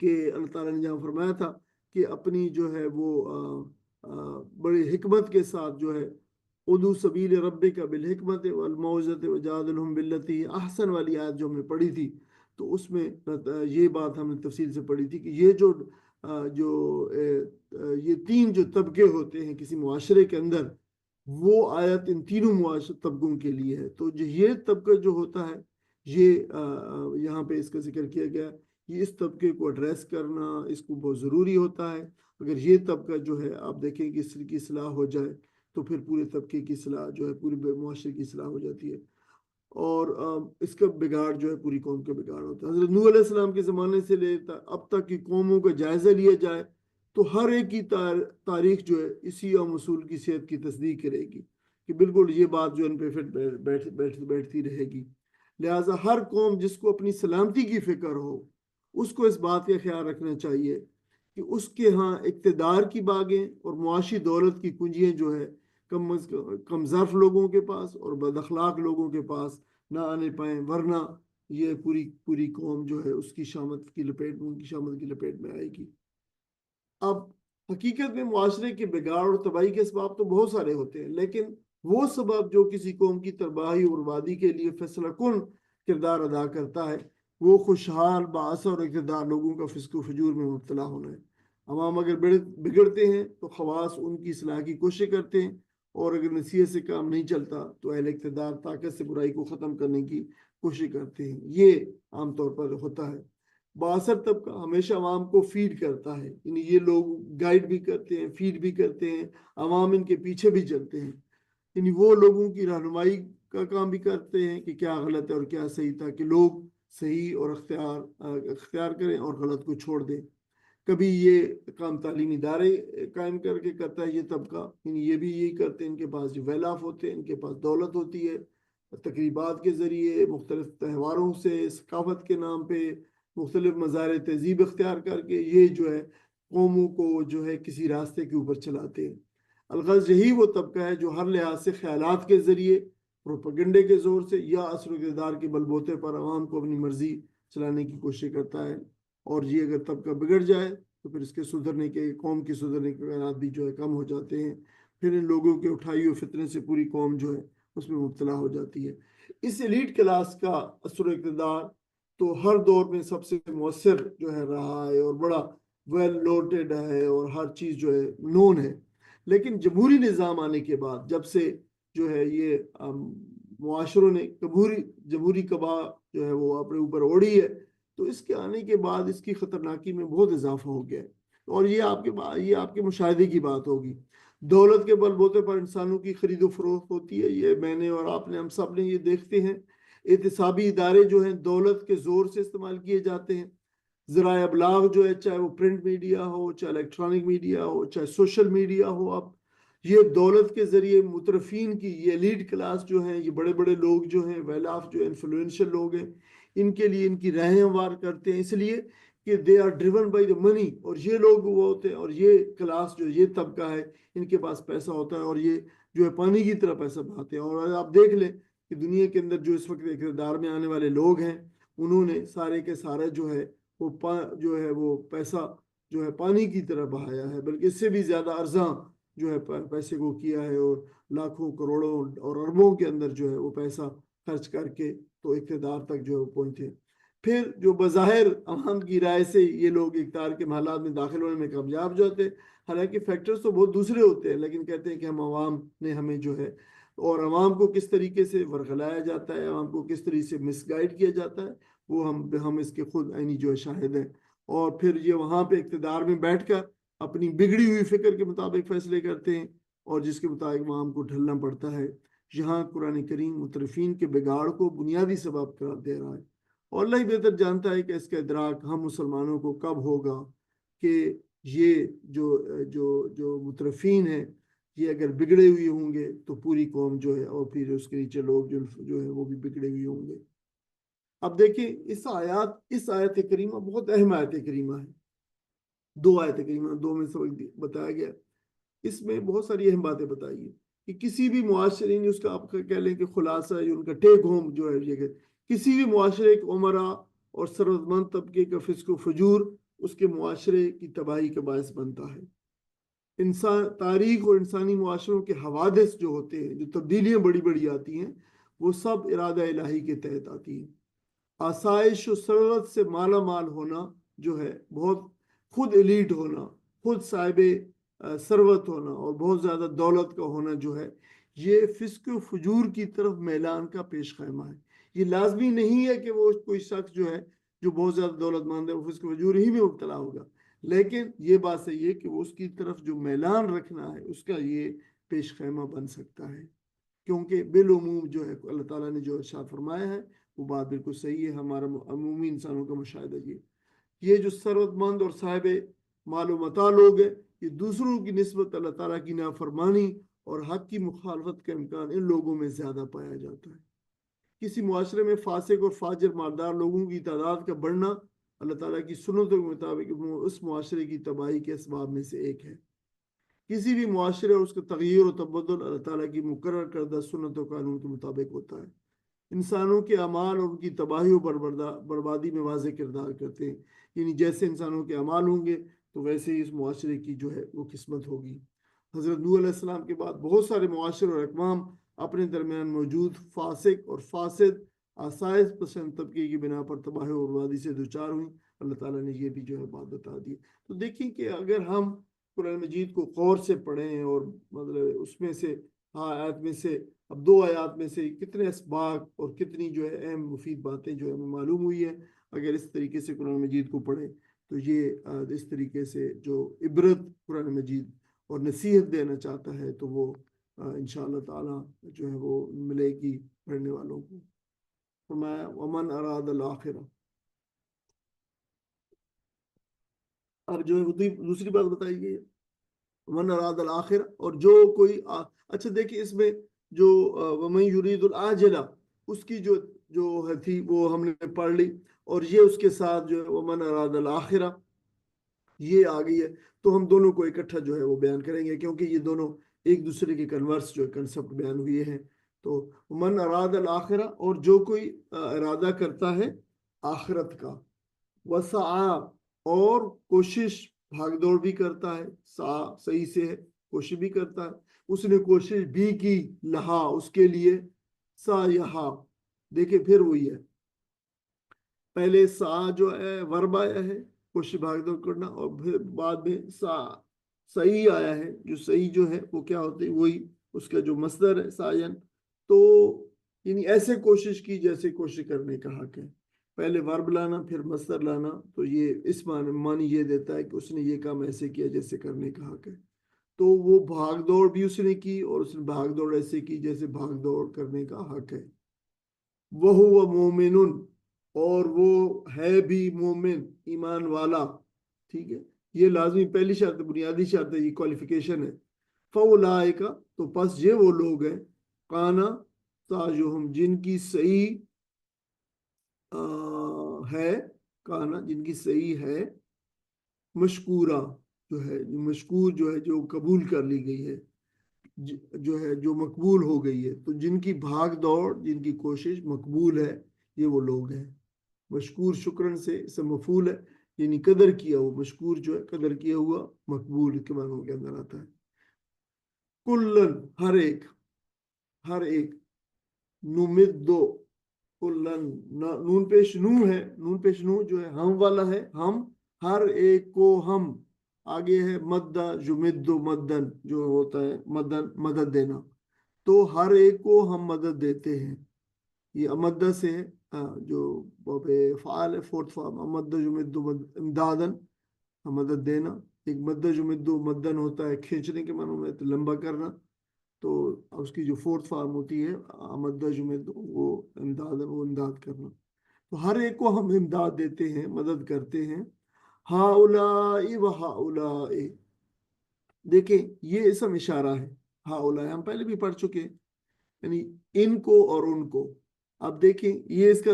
کہ اللہ تعالیٰ نے جہاں فرمایا تھا کہ اپنی جو ہے وہ بڑی حکمت کے ساتھ جو ہے ادعو سبیل ربک بالحکمت والموعظۃ وجادلہم باللتی احسن والی آیت جو ہم نے پڑھی تھی، تو اس میں یہ بات ہم نے تفصیل سے پڑھی تھی کہ یہ تین جو طبقے ہوتے ہیں کسی معاشرے کے اندر، وہ آیت ان تینوں طبقوں کے لیے ہے. تو یہ طبقہ جو ہوتا ہے، یہ یہاں پہ اس کا ذکر کیا گیا. کہ اس طبقے کو ایڈریس کرنا اس کو بہت ضروری ہوتا ہے. اگر یہ طبقہ جو ہے آپ دیکھیں کہ اس کی اصلاح ہو جائے تو پھر پورے طبقے کی اصلاح جو ہے پورے معاشرے کی اصلاح ہو جاتی ہے. اور اس کا بگاڑ جو ہے پوری قوم کا بگاڑ ہوتا ہے. حضرت نوح علیہ السلام کے زمانے سے لے اب تک کی قوموں کا جائزہ لیا جائے تو ہر ایک کی تاریخ جو ہے اسی اصول کی صحت کی تصدیق کرے گی کہ بالکل یہ بات جو ان پہ بیٹھتی رہے گی. لہٰذا ہر قوم جس کو اپنی سلامتی کی فکر ہو اس کو اس بات کا خیال رکھنا چاہیے کہ اس کے ہاں اقتدار کی باغیں اور معاشی دولت کی کنجیاں جو ہے کم ظرف لوگوں کے پاس اور بد اخلاق لوگوں کے پاس نہ آنے پائیں، ورنہ یہ پوری قوم جو ہے اس کی شامت کی لپیٹ میں آئے گی. اب حقیقت میں معاشرے کے بگاڑ اور تباہی کے اسباب تو بہت سارے ہوتے ہیں، لیکن وہ سبب جو کسی قوم کی تباہی اور بربادی کے لیے فیصلہ کن کردار ادا کرتا ہے وہ خوشحال بااثر اور اقتدار لوگوں کا فسق و فجور میں مبتلا ہونا ہے. عوام اگر بگڑتے ہیں تو خواص ان کی اصلاح کی کوشش کرتے ہیں، اور اگر نصیحت سے کام نہیں چلتا تو اہل اقتدار طاقت سے برائی کو ختم کرنے کی کوشش کرتے ہیں. یہ عام طور پر ہوتا ہے. بااثر طبقہ ہمیشہ عوام کو فیڈ کرتا ہے، یعنی یہ لوگ گائیڈ بھی کرتے ہیں، فیڈ بھی کرتے ہیں، عوام ان کے پیچھے بھی چلتے ہیں، یعنی وہ لوگوں کی رہنمائی کا کام بھی کرتے ہیں کہ کیا غلط ہے اور کیا صحیح، تاکہ لوگ صحیح اور اختیار کریں اور غلط کو چھوڑ دیں. کبھی یہ کام تعلیمی ادارے قائم کر کے کرتا ہے یہ طبقہ، یعنی یہ بھی یہی کرتے ہیں، ان کے پاس جو ویل آف ہوتے ہیں، ان کے پاس دولت ہوتی ہے، تقریبات کے ذریعے مختلف تہواروں سے ثقافت کے نام پہ مختلف مظاہر تہذیب اختیار کر کے یہ جو ہے قوموں کو جو ہے کسی راستے کے اوپر چلاتے ہیں. الغرض یہی وہ طبقہ ہے جو ہر لحاظ سے خیالات کے ذریعے، پروپیگنڈے کے زور سے یا اثر و اقتدار کے بل بوتے پر عوام کو اپنی مرضی چلانے کی کوشش کرتا ہے. اور یہ اگر طبقہ بگڑ جائے تو پھر اس کے سدھرنے کے، قوم کی سدھرنے کے امکانات بھی جو ہے کم ہو جاتے ہیں. پھر ان لوگوں کے اٹھائی ہوئے فتنے سے پوری قوم جو ہے اس میں مبتلا ہو جاتی ہے. اس ایلیٹ کلاس کا اثر و اقتدار تو ہر دور میں سب سے مؤثر جو ہے رہا ہے اور بڑا ویل نوٹڈ ہے اور ہر چیز جو ہے نون ہے. لیکن جمہوری نظام آنے کے بعد جب سے جو ہے یہ معاشروں نے جمہوری قبا جو ہے وہ اپنے اوپر اوڑھی ہے، تو اس کے آنے کے بعد اس کی خطرناکی میں بہت اضافہ ہو گیا ہے. اور یہ آپ کے مشاہدے کی بات ہوگی. دولت کے بل بوتے پر انسانوں کی خرید و فروخت ہوتی ہے، یہ میں نے اور آپ نے، ہم سب نے یہ دیکھتے ہیں. احتسابی ادارے جو ہیں دولت کے زور سے استعمال کیے جاتے ہیں. ذرائع ابلاغ جو ہے، چاہے وہ پرنٹ میڈیا ہو، چاہے الیکٹرانک میڈیا ہو، چاہے سوشل میڈیا ہو، اب یہ دولت کے ذریعے مترفین کی یہ ایلیٹ کلاس جو ہیں، یہ بڑے بڑے لوگ جو ہیں، ویل آف جو انفلوئنشل لوگ ہیں، ان کے لیے ان کی راہیں ہموار کرتے ہیں، اس لیے کہ they are driven by the money. اور یہ لوگ وہ ہوتے ہیں، اور یہ کلاس جو یہ طبقہ ہے ان کے پاس پیسہ ہوتا ہے، اور یہ جو ہے پانی کی طرح پیسہ بہاتے ہیں. اور آپ دیکھ لیں کہ دنیا کے اندر جو اس وقت اقتدار میں آنے والے لوگ ہیں انہوں نے سارے کے سارے جو ہے وہ پیسہ جو ہے پانی کی طرح بہایا ہے، بلکہ اس سے بھی زیادہ ارزاں جو ہے پیسے کو کیا ہے، اور لاکھوں کروڑوں اور اربوں کے اندر جو ہے وہ پیسہ خرچ کر کے تو اقتدار تک جو ہے وہ پہنچے. پھر جو بظاہر عوام کی رائے سے یہ لوگ اقتدار کے محلات میں داخل ہونے میں کامیاب جو ہوتے ہیں، حالانکہ فیکٹرز تو بہت دوسرے ہوتے ہیں، لیکن کہتے ہیں کہ ہم عوام نے ہمیں جو ہے، اور عوام کو کس طریقے سے ورغلایا جاتا ہے، عوام کو کس طریقے سے مس گائیڈ کیا جاتا ہے، وہ ہم اس کے خود عینی جو ہے شاہد ہیں. اور پھر یہ وہاں پہ اقتدار میں بیٹھ کر اپنی بگڑی ہوئی فکر کے مطابق فیصلے کرتے ہیں، اور جس کے مطابق عوام کو ڈھلنا پڑتا ہے. یہاں قرآن کریم مترفین کے بگاڑ کو بنیادی سبب قرار دے رہا ہے، اور اللہ ہی بہتر جانتا ہے کہ اس کا ادراک ہم مسلمانوں کو کب ہوگا کہ یہ جو مترفین ہیں یہ اگر بگڑے ہوئے ہوں گے تو پوری قوم جو ہے، اور پھر اس کے نیچے لوگ جو ہے وہ بھی بگڑے ہوئے ہوں گے. اب دیکھیں اس آیت کریمہ بہت اہم آیت کریمہ ہے. 2 آیت کریمہ، 2 میں سبق بتایا گیا. اس میں بہت ساری اہم باتیں بتائی ہیں کہ کسی بھی معاشرے نے، اس کا آپ کہہ لیں کہ خلاصہ ہے، ان کا ٹیک ہوم جو ہے یہ کہ کسی بھی معاشرے کے عمرا اور ثروت مند طبقے کا فسق و فجور اس کے معاشرے کی تباہی کا باعث بنتا ہے. تاریخ اور انسانی معاشروں کے حوادث جو ہوتے ہیں، جو تبدیلیاں بڑی بڑی آتی ہیں، وہ سب ارادہ الہی کے تحت آتی ہیں. آسائش و ثروت سے مالا مال ہونا جو ہے، بہت خود ایلیٹ ہونا، خود صاحب ثروت ہونا اور بہت زیادہ دولت کا ہونا جو ہے، یہ فسق و فجور کی طرف میلان کا پیش خیمہ ہے. یہ لازمی نہیں ہے کہ وہ کوئی شخص جو ہے جو بہت زیادہ دولتمند ہے وہ فسق فجور ہی میں مبتلا ہوگا، لیکن یہ بات صحیح ہے کہ وہ اس کی طرف جو میلان رکھنا ہے اس کا یہ پیش خیمہ بن سکتا ہے، کیونکہ بالعموم جو ہے اللہ تعالیٰ نے جو ارشاد فرمایا ہے وہ بات بالکل صحیح ہے، ہمارا عمومی انسانوں کا مشاہدہ یہ جو ثروت مند اور صاحب مال و متاع لوگ ہیں، یہ دوسروں کی نسبت اللہ تعالیٰ کی نافرمانی اور حق کی مخالفت کا امکان ان لوگوں میں زیادہ پایا جاتا ہے۔ کسی معاشرے میں فاسق اور فاجر مالدار لوگوں کی تعداد کا بڑھنا اللہ تعالیٰ کی سنتوں کے مطابق اس معاشرے کی تباہی کے اسباب میں سے ایک ہے۔ کسی بھی معاشرے اور اس کا تغیر و تبدل اللہ تعالیٰ کی مقرر کردہ سنت و قانون کے مطابق ہوتا ہے۔ انسانوں کے اعمال اور ان کی تباہی و بربادی میں واضح کردار کرتے ہیں، یعنی جیسے انسانوں کے اعمال ہوں گے تو ویسے ہی اس معاشرے کی جو ہے وہ قسمت ہوگی۔ حضرت نوح علیہ السلام کے بعد بہت سارے معاشرے اور اقوام اپنے درمیان موجود فاسق اور فاسد آسائش پسند طبقے کی بنا پر تباہی و بربادی سے دوچار ہوئیں۔ اللہ تعالیٰ نے یہ بھی جو ہے بات بتا دی۔ تو دیکھیں کہ اگر ہم قرآن مجید کو غور سے پڑھیں اور مطلب اس میں سے آیات میں سے اب 2 آیات میں سے کتنے اسباق اور کتنی جو ہے اہم مفید باتیں جو ہمیں معلوم ہوئی ہے، اگر اس طریقے سے قرآن مجید کو پڑھیں تو یہ اس طریقے سے جو عبرت قرآن مجید اور نصیحت دینا چاہتا ہے تو وہ انشاءاللہ تعالیٰ جو ہے وہ ملے گی پڑھنے والوں کو۔ فرمایا ومن اراد الاخرہ، اب جو ہے دوسری بات بتائی گئی ہے ومن اراد الاخرہ، اور جو کوئی اچھا دیکھیں اس میں جو ومن یرید العاجلہ اس کی جو ہے تھی وہ ہم نے پڑھ لی، اور یہ اس کے ساتھ جو ہے ومن اراد الاخرہ یہ آ گئی ہے، تو ہم دونوں کو اکٹھا جو ہے وہ بیان کریں گے کیونکہ یہ دونوں ایک دوسرے کے کنورس جو کنسپٹ بیان ہوئے ہیں۔ تو من اراد الاخرہ، اور جو کوئی ارادہ کرتا ہے آخرت کا، وسعی اور کوشش بھاگ دوڑ بھی کرتا ہے، صحیح سے ہے کوشش بھی کرتا ہے، اس نے کوشش بھی کی لہا اس کے لیے، سعیہا دیکھیں پھر وہی ہے، پہلے سا جو ہے ورب آیا ہے کوشش بھاگ دوڑ کرنا، اور پھر بعد میں صحیح آیا ہے، جو صحیح جو ہے وہ کیا ہوتی ہے وہی اس کا جو مصدر ہے سعین، تو یعنی ایسے کوشش کی جیسے کوشش کرنے کا حق ہے، پہلے ورب لانا پھر مصدر لانا، تو یہ اس معنی یہ دیتا ہے کہ اس نے یہ کام ایسے کیا جیسے کرنے کا حق ہے، تو وہ بھاگ دوڑ بھی اس نے کی اور اس نے بھاگ دوڑ ایسے کی جیسے بھاگ دوڑ کرنے کا حق ہے۔ وَهُوَ مُؤْمِنٌ، اور وہ ہے بھی مومن ایمان والا، ٹھیک ہے، یہ لازمی پہلی شرط بنیادی شرط ہے، یہ کوالیفیکیشن ہے۔ فَأُولَٰئِکَ، تو پس یہ وہ لوگ ہیں، کانا سعیہم جن کی صحیح ہے، کانا جن کی صحیح ہے، مشکورہ جو ہے مشکور جو ہے جو قبول کر لی گئی ہے، جو ہے جو مقبول ہو گئی ہے، تو جن کی بھاگ دوڑ جن کی کوشش مقبول ہے یہ وہ لوگ ہیں۔ مشکور شکرن سے مفعول ہے، یعنی قدر کیا ہوا، مشکور جو ہے قدر کیا ہوا، مقبول کے معنوں کے اندر آتا ہے۔ کلن ہر ایک نمدو، کلن نون پیش نو ہے، نون پیش نو جو ہے ہم والا ہے، ہم ہر ایک کو ہم، آگے ہے مدہ یمدو مدن جو ہوتا ہے مدد دینا، تو ہر ایک کو ہم مدد دیتے ہیں، یہ امدہ سے ہے جو فعال ہے، فورتھ فارم امدہ یمدو امدادن مدد دینا، ایک مدہ یمدو مدن ہوتا ہے کھینچنے کے معنوں میں، تو لمبا کرنا، تو اس کی جو فورتھ فارم ہوتی ہے امدہ یمدو وہ امدادن، وہ امداد کرنا، تو ہر ایک کو ہم امداد دیتے ہیں مدد کرتے ہیں۔ ہاؤلائی و ہاؤلائی، دیکھیں یہ اسم اشارہ ہے، ہاؤلائی ہم پہلے بھی پڑھ چکے، یعنی ان کو اور ان کو، اب دیکھیں یہ اس کا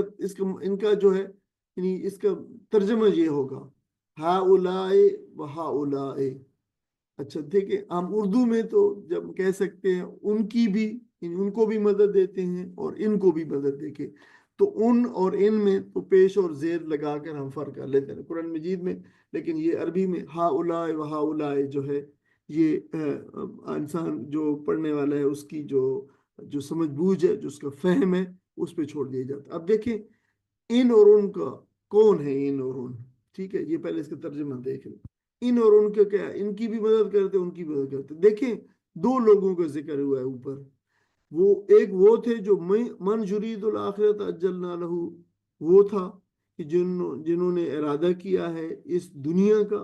ان کا جو ہے یعنی اس کا ترجمہ یہ ہوگا ہاؤلائی و ہاؤلائی۔ اچھا دیکھیں ہم اردو میں تو جب کہہ سکتے ہیں ان کی بھی، ان کو بھی مدد دیتے ہیں اور ان کو بھی مدد دے کے، تو ان اور ان میں تو پیش اور زیر لگا کر ہم فرق کر لیتے ہیں قرآن مجید میں، لیکن یہ عربی میں ہاؤلائی و ہاؤلائی جو ہے یہ انسان جو پڑھنے والا ہے اس کی جو سمجھ بوجھ ہے، جو اس کا فہم ہے، اس پہ چھوڑ دیا جاتا ہے۔ اب دیکھیں ان اور ان کا کون ہے، ان اور ان، ٹھیک ہے، یہ پہلے اس کا ترجمہ دیکھ لیں، ان اور ان کا کیا، ان کی بھی مدد کرتے ان کی بھی مدد کرتے۔ دیکھیں 2 لوگوں کا ذکر ہوا ہے اوپر، وہ ایک وہ تھے جو من یرید الاخرۃ عجلنا لہ، وہ تھا کہ جنہوں نے ارادہ کیا ہے اس دنیا کا،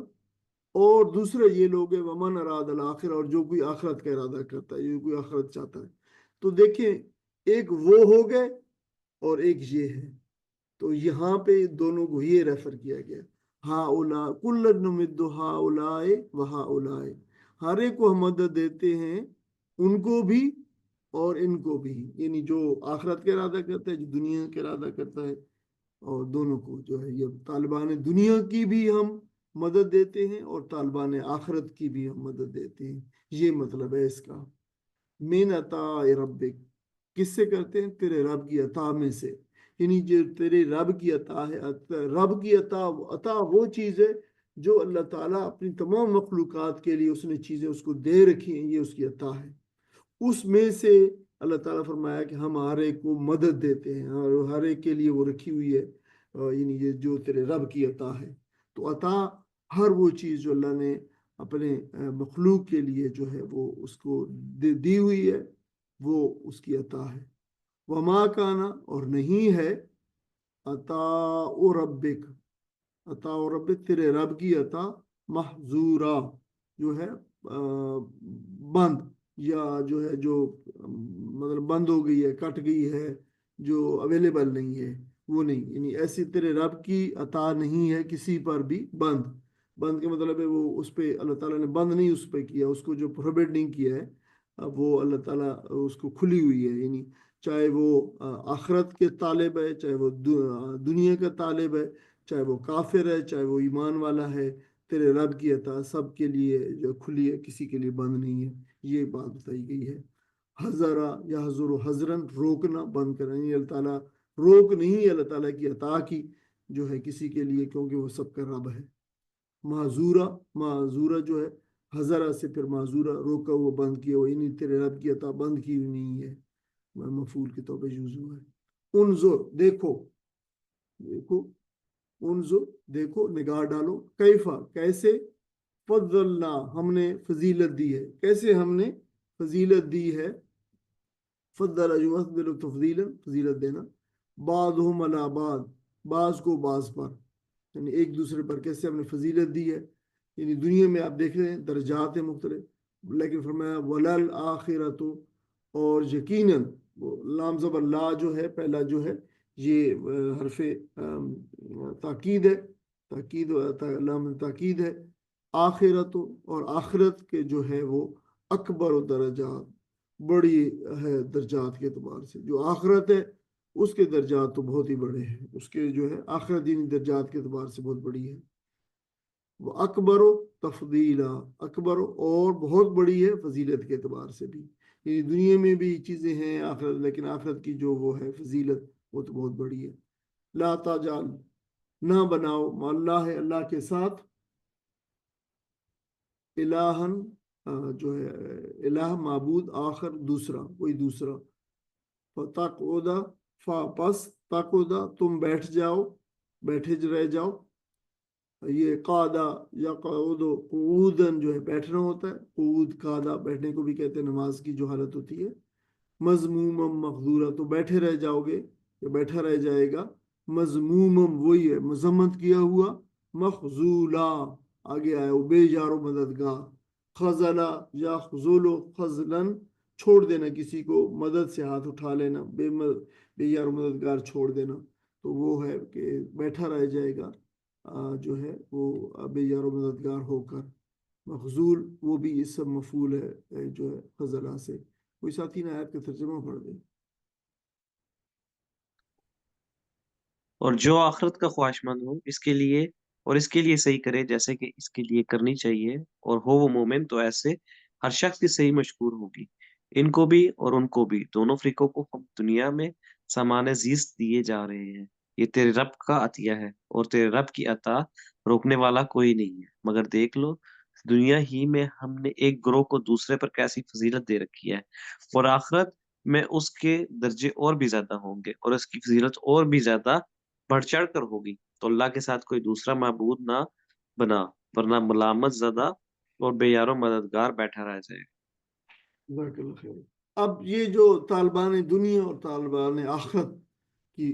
اور دوسرا یہ لوگ ہیں ومن اراد الآخر، اور جو کوئی آخرت کا ارادہ کرتا ہے، جو کوئی آخرت چاہتا ہے۔ تو دیکھیں ایک وہ ہو گئے اور ایک یہ ہے، تو یہاں پہ دونوں کو یہ ریفر کیا گیا، ہا اولا کل نمد ہا اولائے وہا اولائے، ہر ایک کو ہم مدد دیتے ہیں، ان کو بھی اور ان کو بھی، یعنی جو آخرت کا ارادہ کرتا ہے، جو دنیا کا ارادہ کرتا ہے، اور دونوں کو جو ہے یہ طالبان دنیا کی بھی ہم مدد دیتے ہیں اور طالبان آخرت کی بھی ہم مدد دیتے ہیں۔ یہ مطلب ہے اس کا۔ من عطا ربک، کس سے کرتے ہیں؟ تیرے رب کی عطا میں سے، یعنی جو تیرے رب کی عطا ہے، رب کی عطا وہ چیز ہے جو اللہ تعالیٰ اپنی تمام مخلوقات کے لیے اس نے چیزیں اس کو دے رکھی ہیں، یہ اس کی عطا ہے۔ اس میں سے اللہ تعالیٰ فرمایا کہ ہم ہر ایک کو مدد دیتے ہیں، اور ہر ایک کے لیے وہ رکھی ہوئی ہے، یعنی یہ جو تیرے رب کی عطا ہے۔ تو عطا ہر وہ چیز جو اللہ نے اپنے مخلوق کے لیے جو ہے وہ اس کو دی ہوئی ہے، وہ اس کی عطا ہے۔ وما کانا، اور نہیں ہے، عطاء ربک، عطاء ربک تیرے رب کی عطا، محظورا جو ہے بند، یا جو ہے جو مطلب بند ہو گئی ہے، کٹ گئی ہے، جو اویلیبل نہیں ہے، وہ نہیں، یعنی ایسی تیرے رب کی عطا نہیں ہے کسی پر بھی بند۔ بند کے مطلب ہے وہ اس پہ اللہ تعالیٰ نے بند نہیں اس پہ کیا، اس کو جو پروہیبٹ نہیں کیا ہے، اب وہ اللہ تعالیٰ اس کو کھلی ہوئی ہے، یعنی چاہے وہ آخرت کے طالب ہے، چاہے وہ دنیا کا طالب ہے، چاہے وہ کافر ہے، چاہے وہ ایمان والا ہے، تیرے رب کی عطا سب کے لیے جو کھلی ہے، کسی کے لیے بند نہیں ہے۔ یہ بات بتائی گئی ہے۔ حضرا یا حضر و حضرن، روکنا، بند کرنا، یعنی اللہ تعالیٰ روک نہیں اللہ تعالیٰ کی عطا کی جو ہے کسی کے لیے، کیونکہ وہ سب کا رب ہے۔ معذورہ، معذورہ جو ہے حضرہ سے پھر معذورہ، روکا ہوا، بند کیا ہوا، یعنی تیرے رب کی عطا بند کی ہوئی نہیں ہے، مفعول کے طور پہ یوز ہوا ہے۔ انظر، دیکھو، دیکھو، انظر دیکھو، نگاہ ڈالو، کیفا کیسے، فضلنا ہم نے فضیلت دی ہے، کیسے ہم نے فضیلت دی ہے، فضل جو افضل تفضیلا، فضیلت دینا، بعضهم علی بعض، بعض کو بعض پر، یعنی ایک دوسرے پر کیسے ہم نے فضیلت دی ہے، یعنی دنیا میں آپ دیکھ رہے ہیں درجات ہیں مختلف، لیکن فرمایا ولل آخرت، اور یقیناً لام زبر لا جو ہے پہلا جو ہے یہ حرف تاکید ہے، تاکید، لام تاکید ہے، آخرت، اور آخرت کے جو ہے وہ اکبر درجات، بڑی ہے درجات کے اعتبار سے، جو آخرت ہے اس کے درجات تو بہت ہی بڑے ہیں، اس کے جو ہے آخرت یعنی درجات کے اعتبار سے بہت بڑی ہے۔ وہ اکبر و تفضیلا، اکبر اور بہت بڑی ہے فضیلت کے اعتبار سے بھی، یعنی دنیا میں بھی چیزیں ہیں آخرت، لیکن آخرت کی جو وہ ہے فضیلت وہ تو بہت بڑی ہے۔ لا تجعل، نہ بناؤ، اللہ ہے اللہ کے ساتھ، الہن جو ہے الہ معبود، آخر دوسرا، کوئی دوسرا، فتقعدا، پس تقعدا تم بیٹھ جاؤ، بیٹھے رہ جاؤ، یہ قعدہ یا قعود، قعودن جو ہے بیٹھنا ہوتا ہے، قعود قعدہ بیٹھنے کو بھی کہتے ہیں، نماز کی جو حالت ہوتی ہے، مذمومم مخذورا تو بیٹھے رہ جاؤ گے یا بیٹھا رہ جائے گا، مذمومم وہی ہے مذمت کیا ہوا، مخذولا آگے آیا وہ بے یار و مددگار، خزلا یا خزول و خزلن چھوڑ دینا کسی کو، مدد سے ہاتھ اٹھا لینا، بے یار و مددگار چھوڑ دینا، تو وہ ہے کہ بیٹھا رہ جائے گا جو ہے وہ بے یار و مددگار ہو کر۔ مخزول وہ بھی اس سب مفعول ہے جو ہے خزلہ سے۔ کوئی ساتھی نے آیت کا ترجمہ پڑھ دے۔ اور جو آخرت کا خواہش مند ہو اس کے لیے صحیح کرے جیسے کہ اس کے لیے کرنی چاہیے، اور ہو وہ مومن تو ایسے ہر شخص کی صحیح مشکور ہوگی، ان کو بھی اور ان کو بھی، دونوں فریقوں کو ہم دنیا میں سامان زیست دیے جا رہے ہیں، یہ تیرے رب کا عطیہ ہے، اور تیرے رب کی عطا روکنے والا کوئی نہیں ہے، مگر دیکھ لو دنیا ہی میں ہم نے ایک گروہ کو دوسرے پر کیسی فضیلت دے رکھی ہے، اور آخرت میں اس کے درجے اور بھی زیادہ ہوں گے اور اس کی فضیلت اور بھی زیادہ بڑھ چڑھ کر ہوگی، تو اللہ کے ساتھ کوئی دوسرا معبود نہ بنا، ورنہ ملامت زدہ اور بے یار و مددگار بیٹھا رہ جائے گا۔ جزاک اللہ خیر۔ اب یہ جو طالبان دنیا اور طالبان آخرت کی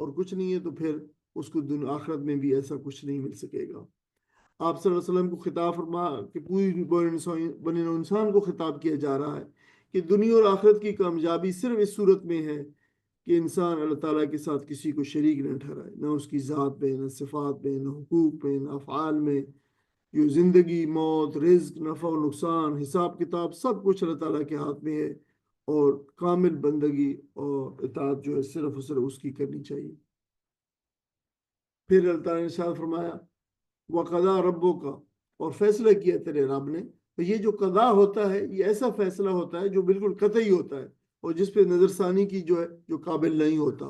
اور کچھ نہیں ہے تو پھر اس کو آخرت میں بھی ایسا کچھ نہیں مل سکے گا۔ آپ صلی اللہ علیہ وسلم کو خطاب فرما کہ پوری بنی نوع انسان کو خطاب کیا جا رہا ہے کہ دنیا اور آخرت کی کامیابی صرف اس صورت میں ہے کہ انسان اللہ تعالیٰ کے ساتھ کسی کو شریک نہ ٹھہرائے، نہ اس کی ذات میں، نہ صفات میں، نہ حقوق میں، نہ افعال میں۔ جو زندگی، موت، رزق، نفع و نقصان، حساب کتاب، سب کچھ اللہ تعالیٰ کے ہاتھ میں ہے، اور کامل بندگی اور اطاعت جو ہے صرف اور صرف اس کی کرنی چاہیے۔ پھر اللہ تعالیٰ نے ارشاد فرمایا وَقَضَىٰ رَبُّكَ، اور فیصلہ کیا تیرے رب نے۔ تو یہ جو قضا ہوتا ہے یہ ایسا فیصلہ ہوتا ہے جو بالکل قطعی ہوتا ہے، اور جس پہ نظر ثانی کی جو ہے جو قابل نہیں ہوتا،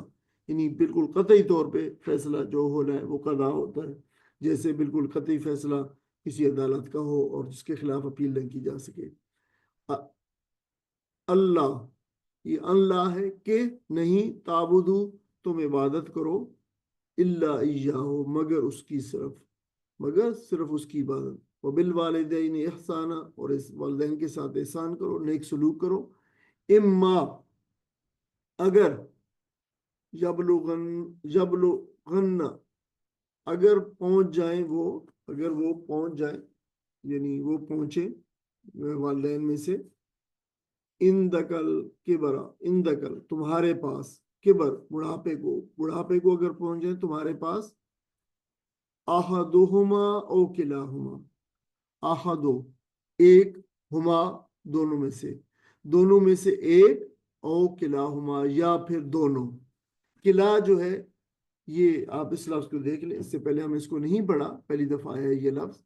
یعنی بالکل قطعی طور پہ فیصلہ جو ہونا ہے وہ قضا ہوتا ہے، جیسے بالکل قطعی فیصلہ کسی عدالت کا ہو اور جس کے خلاف اپیل نہ کی جا سکے۔ اللہ، یہ اللہ ہے کہ نہیں، تعبدو، تم عبادت کرو، الا ایاہ، مگر صرف اس کی عبادت، وبالوالدین احسانا، اور اس والدین کے ساتھ احسان کرو، نیک سلوک کرو، اما، اگر، یبلغن، اگر پہنچ جائیں یعنی وہ پہنچے والدین میں سے، اندکل کبرا، اندکل تمہارے پاس، کبر بڑھاپے کو اگر پہنچ جائیں تمہارے پاس، احدہما او کلاہما، احدو ایک، ہما دونوں میں سے ایک، او کلاہما یا پھر دونوں۔ کلا جو ہے یہ آپ اس لفظ کو دیکھ لیں، اس سے پہلے ہم اس کو نہیں پڑھا، پہلی دفعہ آیا ہے یہ لفظ،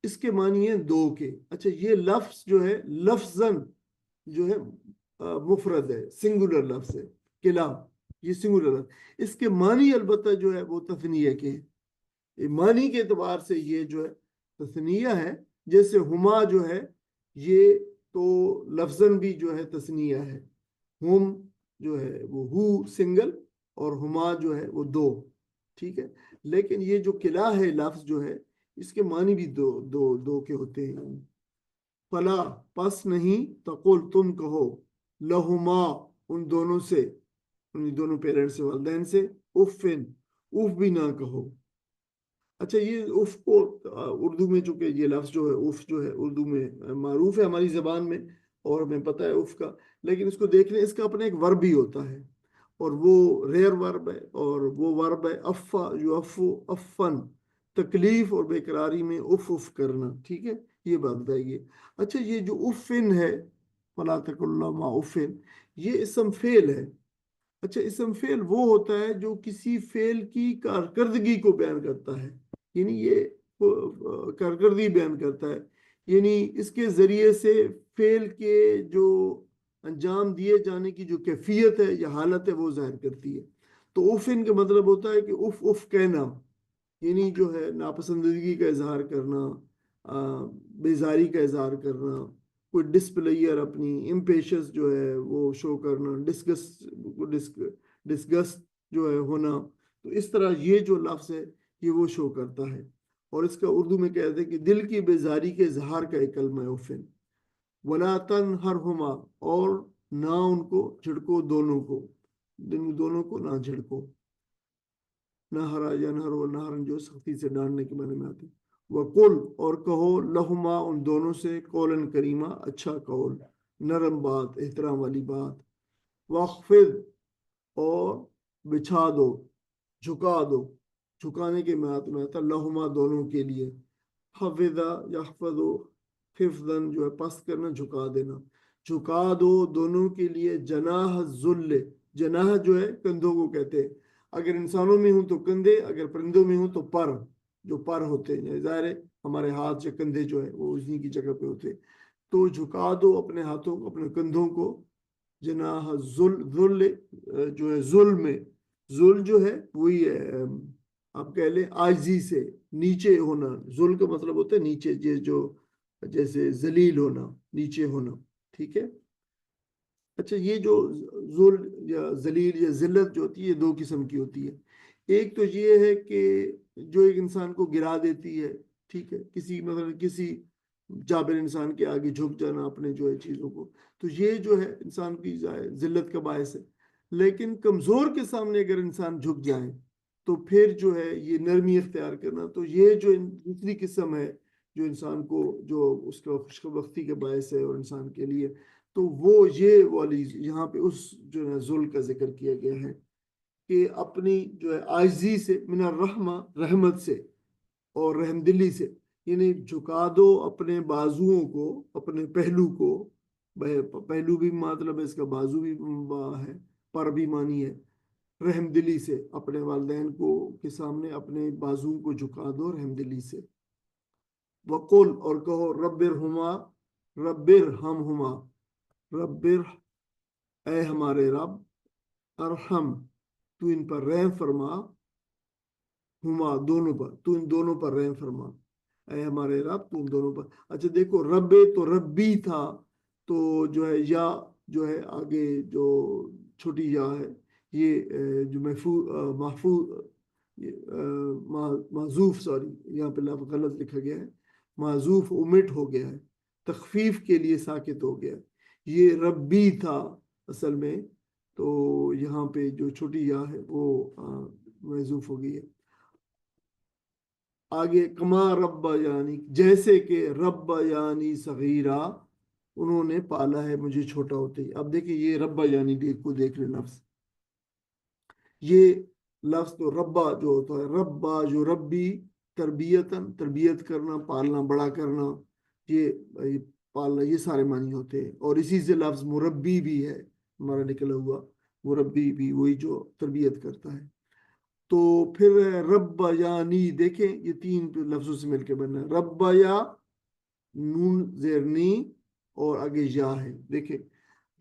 اس کے معنی ہے دو کے۔ اچھا، یہ لفظ جو ہے لفظاً جو ہے مفرد ہے، سنگولر لفظ ہے، کلا، یہ سنگولر لفظ، اس کے معنی البتہ جو ہے وہ تثنیہ کے ہیں۔ معنی کے اعتبار سے یہ جو ہے تثنیہ ہے، جیسے ہما جو ہے یہ تو لفظاً بھی جو ہے تثنیہ ہے، ہم جو ہے وہ ہو سنگل اور ہما جو ہے وہ دو، ٹھیک ہے، لیکن یہ جو قلعہ ہے لفظ جو ہے اس کے معنی بھی دو کے ہوتے ہیں۔ فلا، پس نہیں، تقول، تم کہو، لہما، ان دونوں سے، ان دونوں پیرنٹ سے، والدین سے، افن، اف بھی نہ کہو۔ اچھا، یہ اف کو اردو میں، چونکہ یہ لفظ جو ہے اف جو ہے اردو میں معروف ہے ہماری زبان میں اور ہمیں پتہ ہے اف کا، لیکن اس کو دیکھ لیں، اس کا اپنا ایک ورب بھی ہوتا ہے، اور وہ ریئر ورب ہے، اور وہ ورب ہے افا، جو افو، افن، تکلیف اور بے قراری میں اف کرنا، ٹھیک ہے، یہ بات بتائیے۔ اچھا، یہ جو افن ہے، فلا تقل لہما افن، یہ اسم فعل ہے۔ اچھا، اسم فعل وہ ہوتا ہے جو کسی فعل کی کارکردگی کو بیان کرتا ہے، یعنی یہ کارکردگی بیان کرتا ہے، یعنی اس کے ذریعے سے فعل کے جو انجام دیے جانے کی جو کیفیت ہے یا حالت ہے وہ ظاہر کرتی ہے۔ تو افن کا مطلب ہوتا ہے کہ اف کہنا، یعنی جو ہے ناپسندیدگی کا اظہار کرنا، بیزاری کا اظہار کرنا، کوئی ڈسپلیئر، اپنی امپیشنس جو ہے وہ شو کرنا، ڈسگسٹ جو ہے ہونا، تو اس طرح یہ جو لفظ ہے یہ وہ شو کرتا ہے، اور اس کا اردو میں کہتے ہیں کہ دل کی بیزاری کے اظہار کا ایک کلمہ ہے افن۔ ولا تنہرہما، اور نہ ان کو جھڑکو، دونوں کو نہ جھڑکو، نہرا یا نہر و نہرن جو سختی سے ڈانٹنے کے معنی میں آتی۔ وقل، اور کہو، لہما، ان دونوں سے، قولاً کریمہ، اچھا قول، نرم بات، احترام والی بات۔ واخفض، اور بچھا دو، جھکا دو، جھکانے کے معنی میں آتا لہما، دونوں کے لیے۔ حفظا یحفظ، حفظاً جو ہے پست کرنا، جھکا دینا، جھکا دو دونوں کے لیے، جناح الذل، جناح جو ہے کندھوں کو کہتے ہیں، اگر انسانوں میں ہوں تو کندھے، اگر پرندوں میں ہوں تو پر، جو پر ہوتے ہیں، ظاہر ہے ہمارے ہاتھ یا کندھے جو ہے وہ اسی کی جگہ پہ ہوتے، تو جھکا دو اپنے ہاتھوں کو، اپنے کندھوں کو، جناح ذل جو ہے ظلم میں، ذل جو ہے وہی ہے، آپ کہہ لیں عاجزی سے نیچے ہونا، ذل کا مطلب ہوتا ہے نیچے، جیسے ذلیل ہونا، نیچے ہونا، ٹھیک ہے۔ اچھا، یہ جو ذل یا ذلیل یا ذلت جو ہوتی ہے یہ دو قسم کی ہوتی ہے، ایک تو یہ ہے کہ جو ایک انسان کو گرا دیتی ہے، ٹھیک ہے، کسی جابر انسان کے آگے جھک جانا اپنے جو ہے چیزوں کو، تو یہ جو ہے انسان کی ذلت کا باعث ہے۔ لیکن کمزور کے سامنے اگر انسان جھک جائے تو پھر جو ہے یہ نرمی اختیار کرنا، تو یہ جو دوسری قسم ہے جو انسان کو جو اس کا خوشبختی کے باعث ہے اور انسان کے لیے، تو وہ یہ والی یہاں پہ اس جو ہے ذل کا ذکر کیا گیا ہے کہ اپنی جو ہے عاجزی سے، من الرحمہ رحمت سے اور رحم دلی سے، یعنی جھکا دو اپنے بازوؤں کو، اپنے پہلو کو، پہلو بھی مطلب ہے اس کا بازو بھی ہے، پر بھی معنی ہے، رحم دلی سے اپنے والدین کو کے سامنے اپنے بازوؤں کو جھکا دو رحم دلی سے. وقل، اور کہو، ربرہما، ربرہمہما، ربر اے ہمارے رب، ارحم تو ان پر رحم فرما، ہما دونوں پر، تو ان دونوں پر رحم فرما، اے ہمارے رب تو ان دونوں پر. اچھا دیکھو، رب تو ربی تھا، تو جو ہے یا جو ہے آگے جو چھوٹی یا ہے یہ جو محفوظ معذوف، سوری یہاں پہ لفظ غلط لکھا گیا ہے، معذوف امٹ ہو گیا ہے، تخفیف کے لیے ساکت ہو گیا ہے. یہ ربی تھا اصل میں، تو یہاں پہ جو چھوٹی یا ہے وہ محذوف ہو گئی ہے. آگے کما رب یعنی جیسے کہ رب یعنی صغیرہ، انہوں نے پالا ہے مجھے چھوٹا ہوتے ہی. اب دیکھیں یہ رب یعنی دیکھ لیں لفظ، یہ لفظ تو ربا جو ہوتا ہے، ربا جو ربی تربیت کرنا، پالنا، بڑا کرنا، یہ پالنا، یہ سارے معنی ہوتے ہیں. اور اسی سے لفظ مربی بھی ہے ہمارا نکلا ہوا، مربی بھی وہی جو تربیت کرتا ہے. تو پھر رب یعنی دیکھیں یہ تین لفظوں سے مل کے بننا ہے، رب یا نون زیرنی اور آگے یا ہے. دیکھیں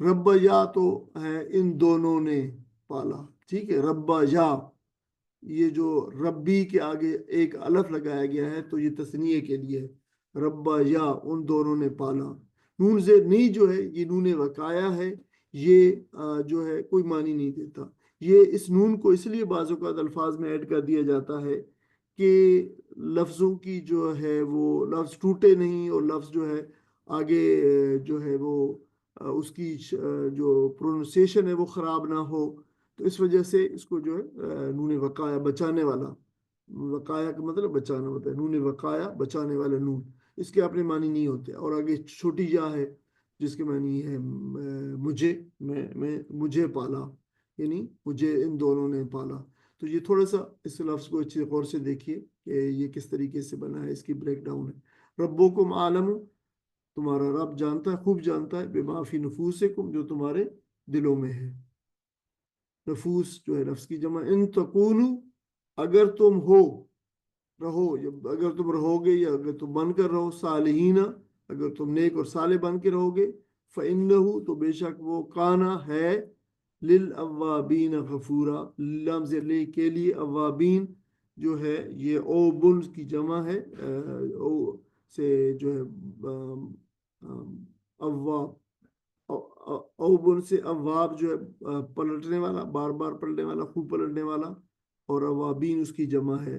رب یا تو ہے ان دونوں نے پالا، ٹھیک ہے. رب یا یہ جو ربی کے آگے ایک الف لگایا گیا ہے تو یہ تثنیے کے لیے، رب یا ان دونوں نے پالا. نون زیرنی جو ہے یہ نون وقایا ہے، یہ جو ہے کوئی معنی نہیں دیتا. یہ اس نون کو اس لیے بعض اوقات الفاظ میں ایڈ کر دیا جاتا ہے کہ لفظوں کی جو ہے وہ لفظ ٹوٹے نہیں، اور لفظ جو ہے آگے جو ہے وہ اس کی جو پروننسیشن ہے وہ خراب نہ ہو. تو اس وجہ سے اس کو جو ہے نون وقایا، بچانے والا، وقایا کا مطلب بچانا ہوتا ہے، نون وقایا بچانے والا نون، اس کے اپنے معنی نہیں ہوتے. اور آگے چھوٹی یا ہے جس کے معنی ہے مجھے پالا، یعنی مجھے ان دونوں نے پالا. تو یہ تھوڑا سا اس لفظ کو اچھی غور سے دیکھیے کہ یہ کس طریقے سے بنا ہے، اس کی بریک ڈاؤن ہے. ربکم عالم، تمہارا رب جانتا ہے، خوب جانتا ہے، بما فی نفوسکم، جو تمہارے دلوں میں ہے. نفوس جو ہے لفظ کی جمع، ان تکونو، اگر تم رہو، اگر تم رہو گے یا اگر تم بن کر رہو، صالحین، اگر تم نیک اور صالح بن کے رہو گے، فإنہ، تو بے شک وہ، کانا ہے، للأوابین غفورا، لمز لے کے لیے، اوابین جو ہے یہ اوبن کی جمع ہے، او سے جو ہے اواب، اوبن سے اواب جو ہے پلٹنے والا، بار بار پلٹنے والا، خوب پلٹنے والا، اور اوابین اس کی جمع ہے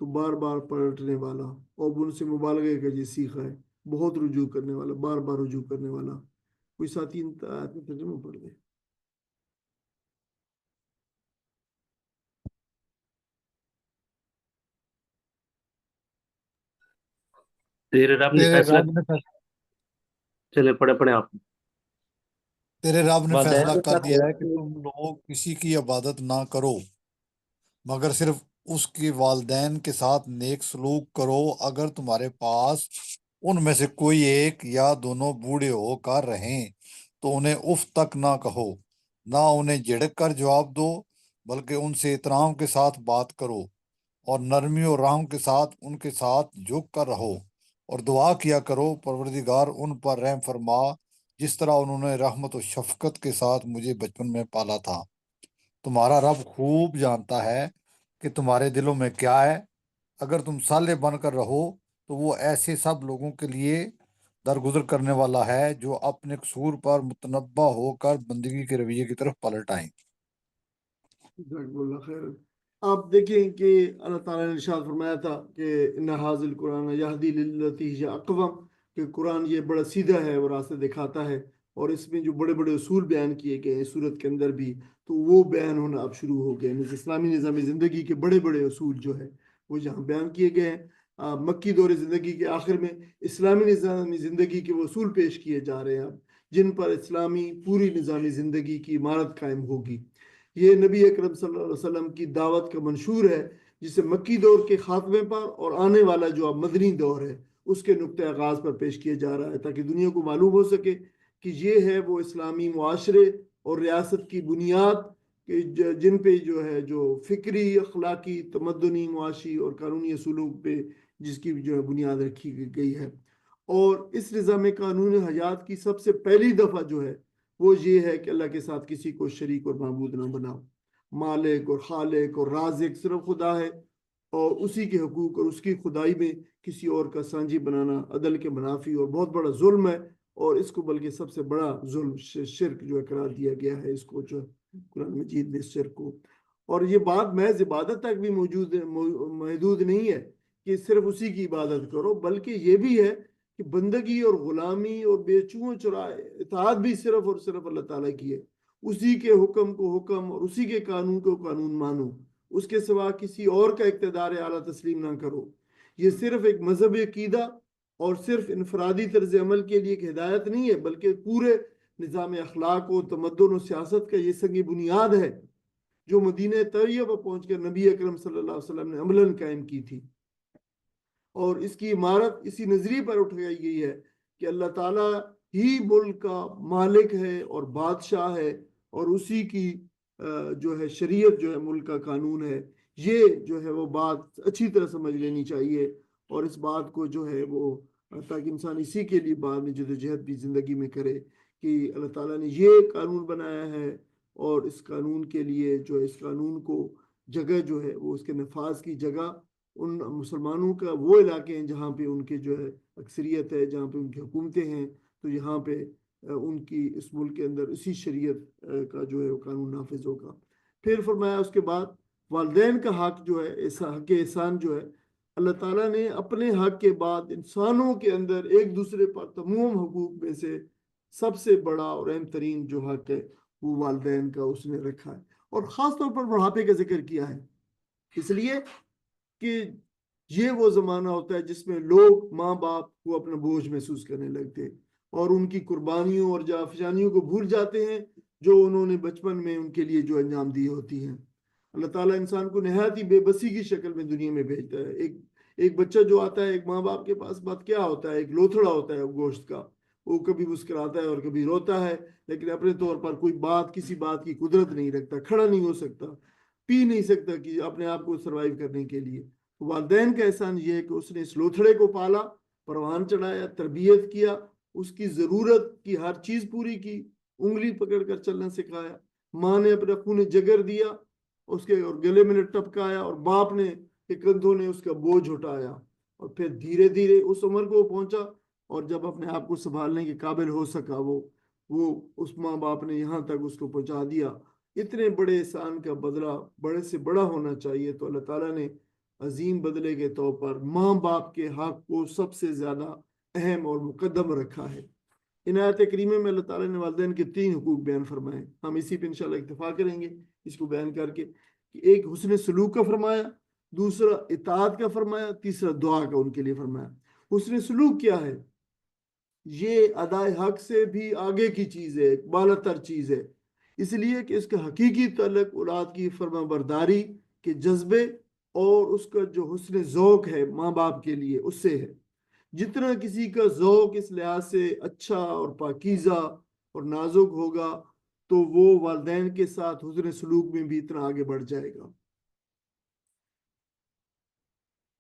تو بار بار پلٹنے والا. اوبن سے مبالغہ کا یہ سیکھا ہے، بہت رجوع کرنے والا، بار بار رجوع کرنے والا. کوئی ساتھی ترجمہ پڑھ دے. تیرے رب نے تیرے فیصلہ، رب نے فیصلہ چلے پڑھے آپ. تیرے رب نے فیصلہ والدین کر دیا ہے کہ تم لوگ کسی کی عبادت نہ کرو مگر صرف اس کے والدین کے ساتھ نیک سلوک کرو. اگر تمہارے پاس ان میں سے کوئی ایک یا دونوں بوڑھے ہو کر رہیں تو انہیں اف تک نہ کہو، نہ انہیں جھڑک کر جواب دو، بلکہ ان سے احترام کے ساتھ بات کرو اور نرمی اور رحم کے ساتھ ان کے ساتھ جھک کر رہو، اور دعا کیا کرو، پروردگار ان پر رحم فرما جس طرح انہوں نے رحمت و شفقت کے ساتھ مجھے بچپن میں پالا تھا. تمہارا رب خوب جانتا ہے کہ تمہارے دلوں میں کیا ہے. اگر تم صالح بن کر رہو تو وہ ایسے سب لوگوں کے لیے درگزر کرنے والا ہے جو اپنے قصور پر متنبہ ہو کر بندگی کے رویے کی طرف پلٹ آئیں. جزاک اللہ خیر. آپ دیکھیں کہ اللہ تعالیٰ نے ارشاد فرمایا تھا کہ ان ھذا القرآن یہدی للتی ہی اقوم، کہ قرآن یہ بڑا سیدھا ہے، وہ راستہ دکھاتا ہے. اور اس میں جو بڑے بڑے اصول بیان کیے گئے ہیں سورت کے اندر بھی، تو وہ بیان ہونا اب شروع ہو گیا. اسلامی نظام زندگی کے بڑے بڑے اصول جو ہے وہ جہاں بیان کیے گئے ہیں. مکی دور زندگی کے آخر میں اسلامی نظام زندگی کے وہ اصول پیش کیے جا رہے ہیں اب، جن پر اسلامی پوری نظامی زندگی کی عمارت قائم ہوگی. یہ نبی اکرم صلی اللہ علیہ وسلم کی دعوت کا منشور ہے، جسے مکی دور کے خاتمے پر اور آنے والا جو اب مدنی دور ہے اس کے نقطۂ آغاز پر پیش کیا جا رہا ہے، تاکہ دنیا کو معلوم ہو سکے کہ یہ ہے وہ اسلامی معاشرے اور ریاست کی بنیاد جن پہ جو ہے جو فکری، اخلاقی، تمدنی، معاشی اور قانونی اصولوں پہ جس کی جو ہے بنیاد رکھی گئی ہے. اور اس نظام قانون حیات کی سب سے پہلی دفعہ جو ہے وہ یہ ہے کہ اللہ کے ساتھ کسی کو شریک اور معبود نہ بناؤ. مالک اور خالق اور رازق صرف خدا ہے، اور اسی کے حقوق اور اس کی خدائی میں کسی اور کا سانجی بنانا عدل کے منافی اور بہت بڑا ظلم ہے. اور اس کو بلکہ سب سے بڑا ظلم شرک جو ہے قرار دیا گیا ہے اس کو، جو قرآن مجید میں اس شرک کو. اور یہ بات محض عبادت تک بھی محدود نہیں ہے کہ صرف اسی کی عبادت کرو، بلکہ یہ بھی ہے کہ بندگی اور غلامی اور بے چوں چرائے اطاعت بھی صرف اور صرف اللہ تعالیٰ کی ہے. اسی کے حکم کو حکم اور اسی کے قانون کو قانون مانو، اس کے سوا کسی اور کا اقتدار اعلیٰ تسلیم نہ کرو. یہ صرف ایک مذہبی عقیدہ اور صرف انفرادی طرز عمل کے لیے ایک ہدایت نہیں ہے، بلکہ پورے نظام اخلاق و تمدن و سیاست کا یہ سنگ بنیاد ہے جو مدینہ طیبہ پہنچ کر نبی اکرم صلی اللہ علیہ وسلم نے عملاً قائم کی تھی. اور اس کی عمارت اسی نظریے پر اٹھائی گئی ہے کہ اللہ تعالیٰ ہی ملک کا مالک ہے اور بادشاہ ہے، اور اسی کی جو ہے شریعت جو ہے ملک کا قانون ہے. یہ جو ہے وہ بات اچھی طرح سمجھ لینی چاہیے، اور اس بات کو جو ہے وہ تاکہ انسان اسی کے لیے بعد میں جدوجہد بھی زندگی میں کرے کہ اللہ تعالیٰ نے یہ قانون بنایا ہے، اور اس قانون کے لیے جو اس قانون کو جگہ جو ہے وہ اس کے نفاذ کی جگہ ان مسلمانوں کا وہ علاقے ہیں جہاں پہ ان کے جو ہے اکثریت ہے، جہاں پہ ان کی حکومتیں ہیں، تو یہاں پہ ان کی اس ملک کے اندر اسی شریعت کا جو ہے وہ قانون نافذ ہوگا. پھر فرمایا اس کے بعد والدین کا حق جو ہے، حق احسان جو ہے، اللہ تعالیٰ نے اپنے حق کے بعد انسانوں کے اندر ایک دوسرے پر تمام حقوق میں سے سب سے بڑا اور اہم ترین جو حق ہے وہ والدین کا اس نے رکھا ہے. اور خاص طور پر بڑھاپے کا ذکر کیا ہے، اس لیے کہ یہ وہ زمانہ ہوتا ہے جس میں لوگ ماں باپ کو اپنا بوجھ محسوس کرنے لگتے اور ان کی قربانیوں اور جافجانیوں کو بھول جاتے ہیں جو انہوں نے بچپن میں ان کے لیے جو انجام دی ہوتی ہیں. اللہ تعالیٰ انسان کو نہایت ہی بے بسی کی شکل میں دنیا میں بھیجتا ہے. ایک بچہ جو آتا ہے ایک ماں باپ کے پاس، بات کیا ہوتا ہے، ایک لوتھڑا ہوتا ہے گوشت کا. وہ کبھی مسکراتا ہے اور کبھی روتا ہے، لیکن اپنے طور پر کوئی بات، کسی بات کی قدرت نہیں رکھتا، کھڑا نہیں ہو سکتا، پی نہیں سکتا کہ اپنے آپ کو سروائیو کرنے کے لیے. والدین کا احسان یہ ہے کہ اس نے اس لوتھڑے کو پالا، پروان چڑھایا، تربیت کیا، اس کی ضرورت کی ہر چیز پوری کی، انگلی پکڑ کر چلنا سکھایا. ماں نے اپنا خون جگر دیا، اس کے اور گلے میں نے ٹپکایا، اور باپ نے کہ کندھوں نے اس کا بوجھ اٹھایا. اور پھر دھیرے دھیرے اس عمر کو پہنچا، اور جب اپنے آپ کو سنبھالنے کے قابل ہو سکا وہ اس ماں باپ نے یہاں تک اس کو پہنچا دیا. اتنے بڑے احسان کا بدلہ بڑے سے بڑا ہونا چاہیے، تو اللہ تعالیٰ نے عظیم بدلے کے طور پر ماں باپ کے حق کو سب سے زیادہ اہم اور مقدم رکھا ہے. ان آیت کریمہ میں اللہ تعالیٰ نے والدین کے 3 حقوق بیان فرمائے. ہم اسی پہ انشاءاللہ اکتفا کریں گے اس کو بیان کر کے، کہ ایک حسن سلوک کا فرمایا، دوسرا اطاعت کا فرمایا، تیسرا دعا کا ان کے لیے فرمایا. حسن سلوک کیا ہے؟ یہ ادائے حق سے بھی آگے کی چیز ہے، ایک بالا تر چیز ہے، اس لیے کہ اس کا حقیقی تعلق اولاد کی فرما برداری کے جذبے اور اس کا جو حسن ذوق ہے ماں باپ کے لیے اس سے ہے. جتنا کسی کا ذوق اس لحاظ سے اچھا اور پاکیزہ اور نازک ہوگا تو وہ والدین کے ساتھ حسن سلوک میں بھی اتنا آگے بڑھ جائے گا.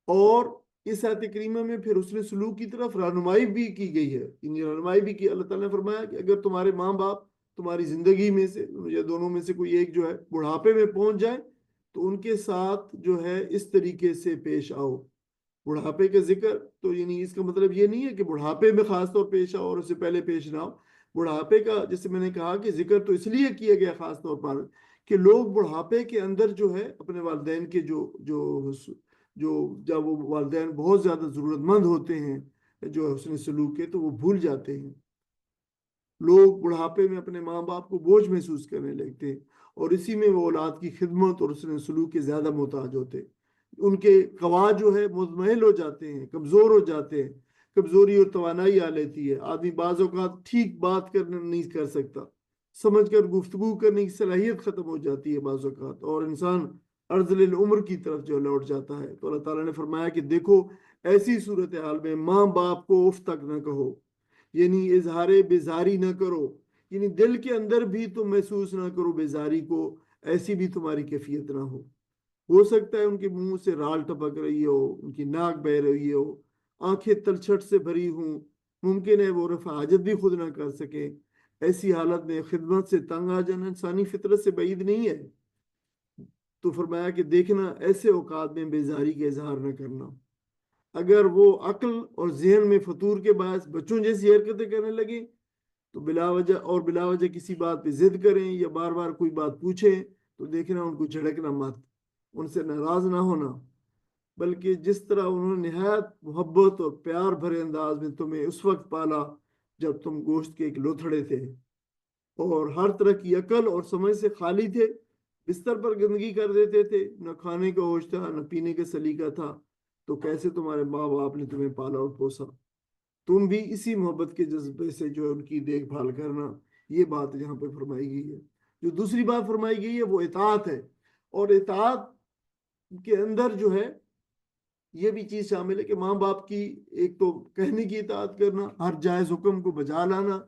اور اس آیت کریمہ میں پھر حسن سلوک کی طرف رہنمائی بھی کی گئی ہے. رہنمائی بھی کی، اللہ تعالیٰ نے فرمایا کہ اگر تمہارے ماں باپ تمہاری زندگی میں سے یا دونوں میں سے کوئی ایک جو ہے بڑھاپے میں پہنچ جائے تو ان کے ساتھ جو ہے اس طریقے سے پیش آؤ. بڑھاپے کا ذکر تو یعنی اس کا مطلب یہ نہیں ہے کہ بڑھاپے میں خاص طور پیش آؤ اور اس سے پہلے پیش نہ آؤ. بڑھاپے کا جیسے میں نے کہا کہ ذکر تو اس لیے کیا گیا خاص طور پر کہ لوگ بڑھاپے کے اندر جو ہے اپنے والدین کے جو جب وہ والدین بہت زیادہ ضرورت مند ہوتے ہیں جو حسن سلوک کے، تو وہ بھول جاتے ہیں. لوگ بڑھاپے میں اپنے ماں باپ کو بوجھ محسوس کرنے لگتے ہیں. اور اسی میں وہ اولاد کی خدمت اور حسن سلوک کے زیادہ محتاج ہوتے. ان کے قوا جو ہے مزمحل ہو جاتے ہیں, کمزور ہو جاتے ہیں, کمزوری اور توانائی آ لیتی ہے. آدمی بعض اوقات ٹھیک بات کرنا نہیں کر سکتا, سمجھ کر گفتگو کرنے کی صلاحیت ختم ہو جاتی ہے بعض اوقات, اور انسان ارذل العمر کی طرف جو لوٹ جاتا ہے. تو اللہ تعالیٰ نے فرمایا کہ دیکھو ایسی صورتحال میں ماں باپ کو اف تک نہ کہو, یعنی اظہار بیزاری نہ کرو, یعنی دل کے اندر بھی تم محسوس نہ کرو بیزاری کو, ایسی بھی تمہاری کیفیت نہ ہو سکتا ہے ان کے منہ سے رال ٹپک رہی ہو, ان کی ناک بہ رہی ہو, آنکھیں تلچھٹ سے بھری ہوں, ممکن ہے وہ رفع حاجت بھی خود نہ کر سکے. ایسی حالت میں خدمت سے تنگ آ جانا انسانی فطرت سے بعید نہیں ہے. تو فرمایا کہ دیکھنا ایسے اوقات میں بیزاری کا اظہار نہ کرنا. اگر وہ عقل اور ذہن میں فطور کے باعث بچوں جیسی حرکتیں کرنے لگے تو بلا وجہ کسی بات پہ ضد کریں یا بار بار کوئی بات پوچھیں تو دیکھنا ان کو جھڑکنا مت, ان سے ناراض نہ ہونا, بلکہ جس طرح انہوں نے نہایت محبت اور پیار بھرے انداز میں تمہیں اس وقت پالا جب تم گوشت کے ایک لوتھڑے تھے اور ہر طرح کی عقل اور سمجھ سے خالی تھے, بستر پر گندگی کر دیتے تھے, نہ کھانے کا ہوش تھا نہ پینے کا سلیقہ تھا, تو کیسے تمہارے ماں باپ نے تمہیں پالا اور پوسا. تم بھی اسی محبت کے جذبے سے جو ہے ان کی دیکھ بھال کرنا. یہ بات یہاں پہ فرمائی گئی ہے. جو دوسری بات فرمائی گئی ہے وہ اطاعت ہے, اور اطاعت کے اندر جو ہے یہ بھی چیز شامل ہے کہ ماں باپ کی ایک تو کہنے کی اطاعت کرنا, ہر جائز حکم کو بجا لانا,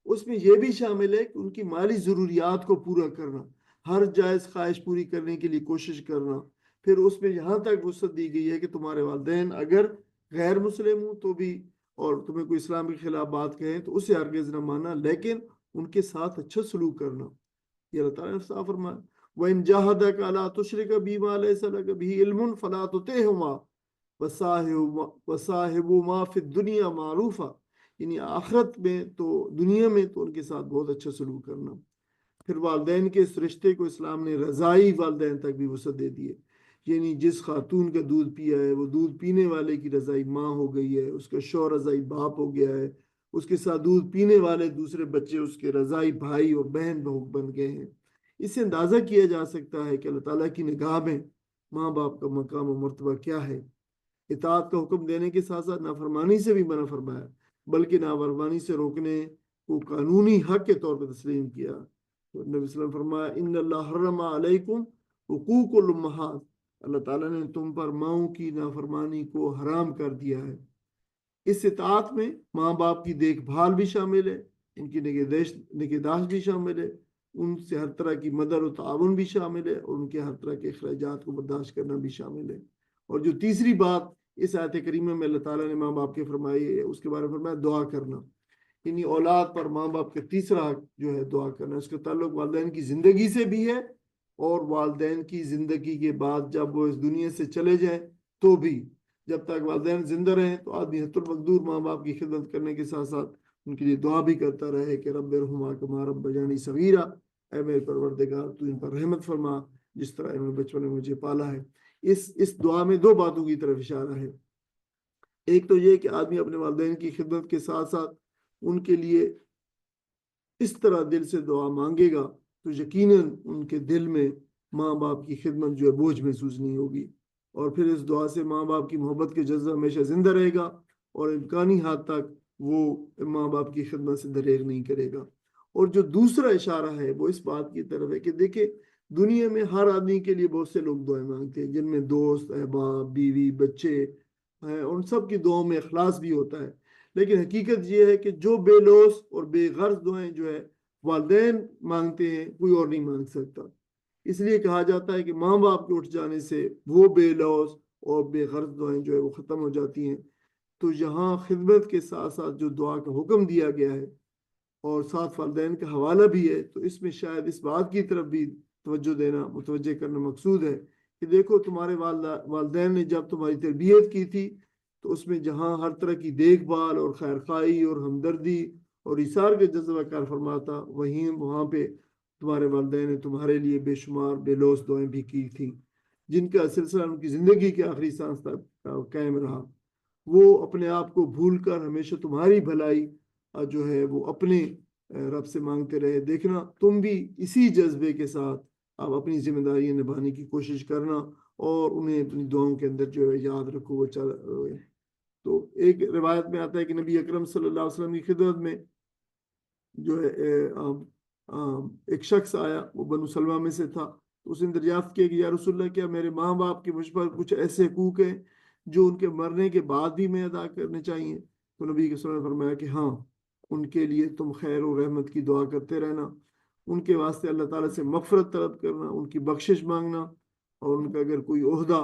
اس میں یہ بھی شامل ہے کہ ان کی مالی ضروریات کو پورا کرنا, ہر جائز خواہش پوری کرنے کے لیے کوشش کرنا. پھر اس میں یہاں تک وسعت دی گئی ہے کہ تمہارے والدین اگر غیر مسلم ہوں تو بھی, اور تمہیں کوئی اسلام کے خلاف بات کہیں تو اسے ہرگز نہ مانا, لیکن ان کے ساتھ اچھا سلوک کرنا. یہ اللہ تعالیٰ نے صاف فرمایا وَإِن جَاهَدَكَ عَلَىٰ تُشْرِكَ بِي مَا لَيْسَ لَكَ بِهِ عِلْمٌ فَلَا تُطِعْهُمَا وَصَاحِبْهُمَا فِي الدُّنْيَا مَعْرُوفًا, یعنی آخرت میں تو دنیا میں تو ان کے ساتھ بہت اچھا سلوک کرنا. پھر والدین کے اس رشتے کو اسلام نے رضائی والدین تک بھی وسعت دے دی ہے, یعنی جس خاتون کا دودھ پیا ہے وہ دودھ پینے والے کی رضائی ماں ہو گئی ہے, اس کا شوہر رضائی باپ ہو گیا ہے, اس کے ساتھ دودھ پینے والے دوسرے بچے اس کے رضائی بھائی اور بہن بہو بن گئے ہیں. اس سے اندازہ کیا جا سکتا ہے کہ اللہ تعالیٰ کی نگاہ میں ماں باپ کا مقام و مرتبہ کیا ہے. اطاعت کا حکم دینے کے ساتھ ساتھ نافرمانی سے بھی منع فرمایا, بلکہ نافرمانی سے روکنے کو قانونی حق کے طور پر تسلیم کیا. نبی صلی اللہ علیہ وسلم فرمایا ان اللہ حرم علیکم حقوق الامہات, اللہ تعالیٰ نے تم پر ماؤں کی نافرمانی کو حرام کر دیا ہے. اس اطاعت میں ماں باپ کی دیکھ بھال بھی شامل ہے, ان کی نگہداشت بھی شامل ہے, ان سے ہر طرح کی مدد و تعاون بھی شامل ہے, اور ان کے ہر طرح کے اخراجات کو برداشت کرنا بھی شامل ہے. اور جو تیسری بات اس آیت کریمہ میں اللہ تعالیٰ نے ماں باپ کے فرمائی ہے, اس کے بارے میں فرمایا دعا کرنا, یعنی اولاد پر ماں باپ کا تیسرا حق جو ہے دعا کرنا. اس کا تعلق والدین کی زندگی سے بھی ہے, اور والدین کی زندگی کے بعد جب وہ اس دنیا سے چلے جائیں تو بھی, جب تک والدین زندہ رہیں تو آدمی حت المقدور ماں باپ کی خدمت کرنے کے ساتھ ساتھ ان کے لیے دعا بھی کرتا رہے کہ رب ارحمہما کما ربیانی صغیرا, اے میرے پروردگار تو ان پر رحمت فرما جس طرح انہوں نے بچپن میں مجھے پالا ہے. اس دعا میں دو باتوں کی طرف اشارہ ہے. ایک تو یہ کہ آدمی اپنے والدین کی خدمت کے ساتھ ساتھ ان کے لیے اس طرح دل سے دعا مانگے گا تو یقیناً ان کے دل میں ماں باپ کی خدمت جو ہے بوجھ محسوس نہیں ہوگی, اور پھر اس دعا سے ماں باپ کی محبت کے جذبہ ہمیشہ زندہ رہے گا, اور امکانی حد تک وہ ماں باپ کی خدمت سے دریغ نہیں کرے گا. اور جو دوسرا اشارہ ہے وہ اس بات کی طرف ہے کہ دیکھیں دنیا میں ہر آدمی کے لیے بہت سے لوگ دعائیں مانگتے ہیں, جن میں دوست, احباب, بیوی, بچے ہیں, ان سب کی دعاؤں میں اخلاص بھی ہوتا ہے. لیکن حقیقت یہ ہے کہ جو بے لوث اور بے غرض دعائیں جو ہے والدین مانگتے ہیں کوئی اور نہیں مانگ سکتا. اس لیے کہا جاتا ہے کہ ماں باپ کے اٹھ جانے سے وہ بے لوث اور بے غرض دعائیں جو ہے وہ ختم ہو جاتی ہیں. تو یہاں خدمت کے ساتھ ساتھ جو دعا کا حکم دیا گیا ہے اور ساتھ والدین کا حوالہ بھی ہے, تو اس میں شاید اس بات کی طرف بھی متوجہ کرنا مقصود ہے کہ دیکھو تمہارے والدین نے جب تمہاری تربیت کی تھی تو اس میں جہاں ہر طرح کی دیکھ بھال اور خیر خواہی اور ہمدردی اور ایثار کا جذبہ کار فرماتا, وہاں پہ تمہارے والدین نے تمہارے لیے بے شمار بے لوث دعائیں بھی کی تھیں, جن کا سلسلہ ان کی زندگی کے آخری سانس تک قائم رہا. وہ اپنے آپ کو بھول کر ہمیشہ تمہاری بھلائی جو ہے وہ اپنے رب سے مانگتے رہے. دیکھنا تم بھی اسی جذبے کے ساتھ آپ اپنی ذمہ داریاں نبھانے کی کوشش کرنا اور انہیں اپنی دعاؤں کے اندر جو ہے یاد رکھو. وہ تو ایک روایت میں آتا ہے کہ نبی اکرم صلی اللہ علیہ وسلم کی خدمت میں جو ہے ایک شخص آیا, وہ بنو سلمہ میں سے تھا. تو اس نے دریافت کیا کہ یا رسول اللہ, کیا میرے ماں باپ کے مجھ پر کچھ ایسے حقوق ہیں جو ان کے مرنے کے بعد بھی میں ادا کرنے چاہیے؟ تو نبی کے صلی اللہ علیہ وسلم نے فرمایا کہ ہاں, ان کے لیے تم خیر و رحمت کی دعا کرتے رہنا, ان کے واسطے اللہ تعالیٰ سے مغفرت طلب کرنا, ان کی بخشش مانگنا, اور ان کا اگر کوئی عہدہ,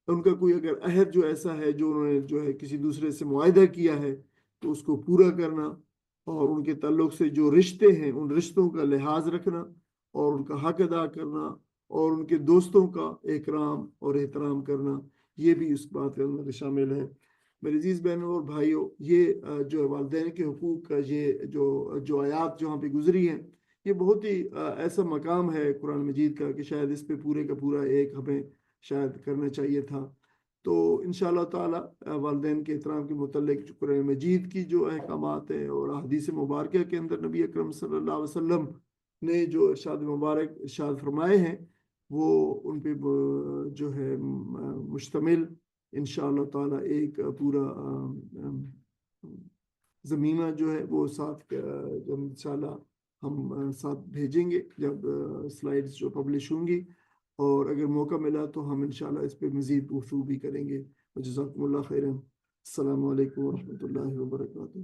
ان کا کوئی اگر عہد جو ایسا ہے جو انہوں نے جو ہے کسی دوسرے سے معاہدہ کیا ہے تو اس کو پورا کرنا, اور ان کے تعلق سے جو رشتے ہیں ان رشتوں کا لحاظ رکھنا اور ان کا حق ادا کرنا, اور ان کے دوستوں کا اکرام اور احترام کرنا, یہ بھی اس بات کے اندر شامل ہے. میرے عزیز بہنوں اور بھائیوں, یہ جو ہے والدین کے حقوق کا یہ جو آیات جہاں پہ گزری ہیں, یہ بہت ہی ایسا مقام ہے قرآن مجید کا کہ شاید اس پہ پورے کا پورا ایک ہمیں شاید کرنا چاہیے تھا. تو انشاءاللہ تعالی والدین کے احترام کے متعلق جو قرآن مجید کی جو احکامات ہیں اور احادیث مبارکہ کے اندر نبی اکرم صلی اللہ علیہ وسلم نے جو ارشاد مبارک ارشاد فرمائے ہیں, وہ ان پہ جو ہے مشتمل انشاءاللہ تعالی ایک پورا زمینہ جو ہے وہ ساتھ انشاءاللہ ہم ساتھ بھیجیں گے جب سلائیڈز جو پبلش ہوں گی, اور اگر موقع ملا تو ہم انشاءاللہ اس پہ مزید گفتگو بھی کریں گے. جزاکم اللہ خیرا. السلام علیکم ورحمۃ اللہ وبرکاتہ.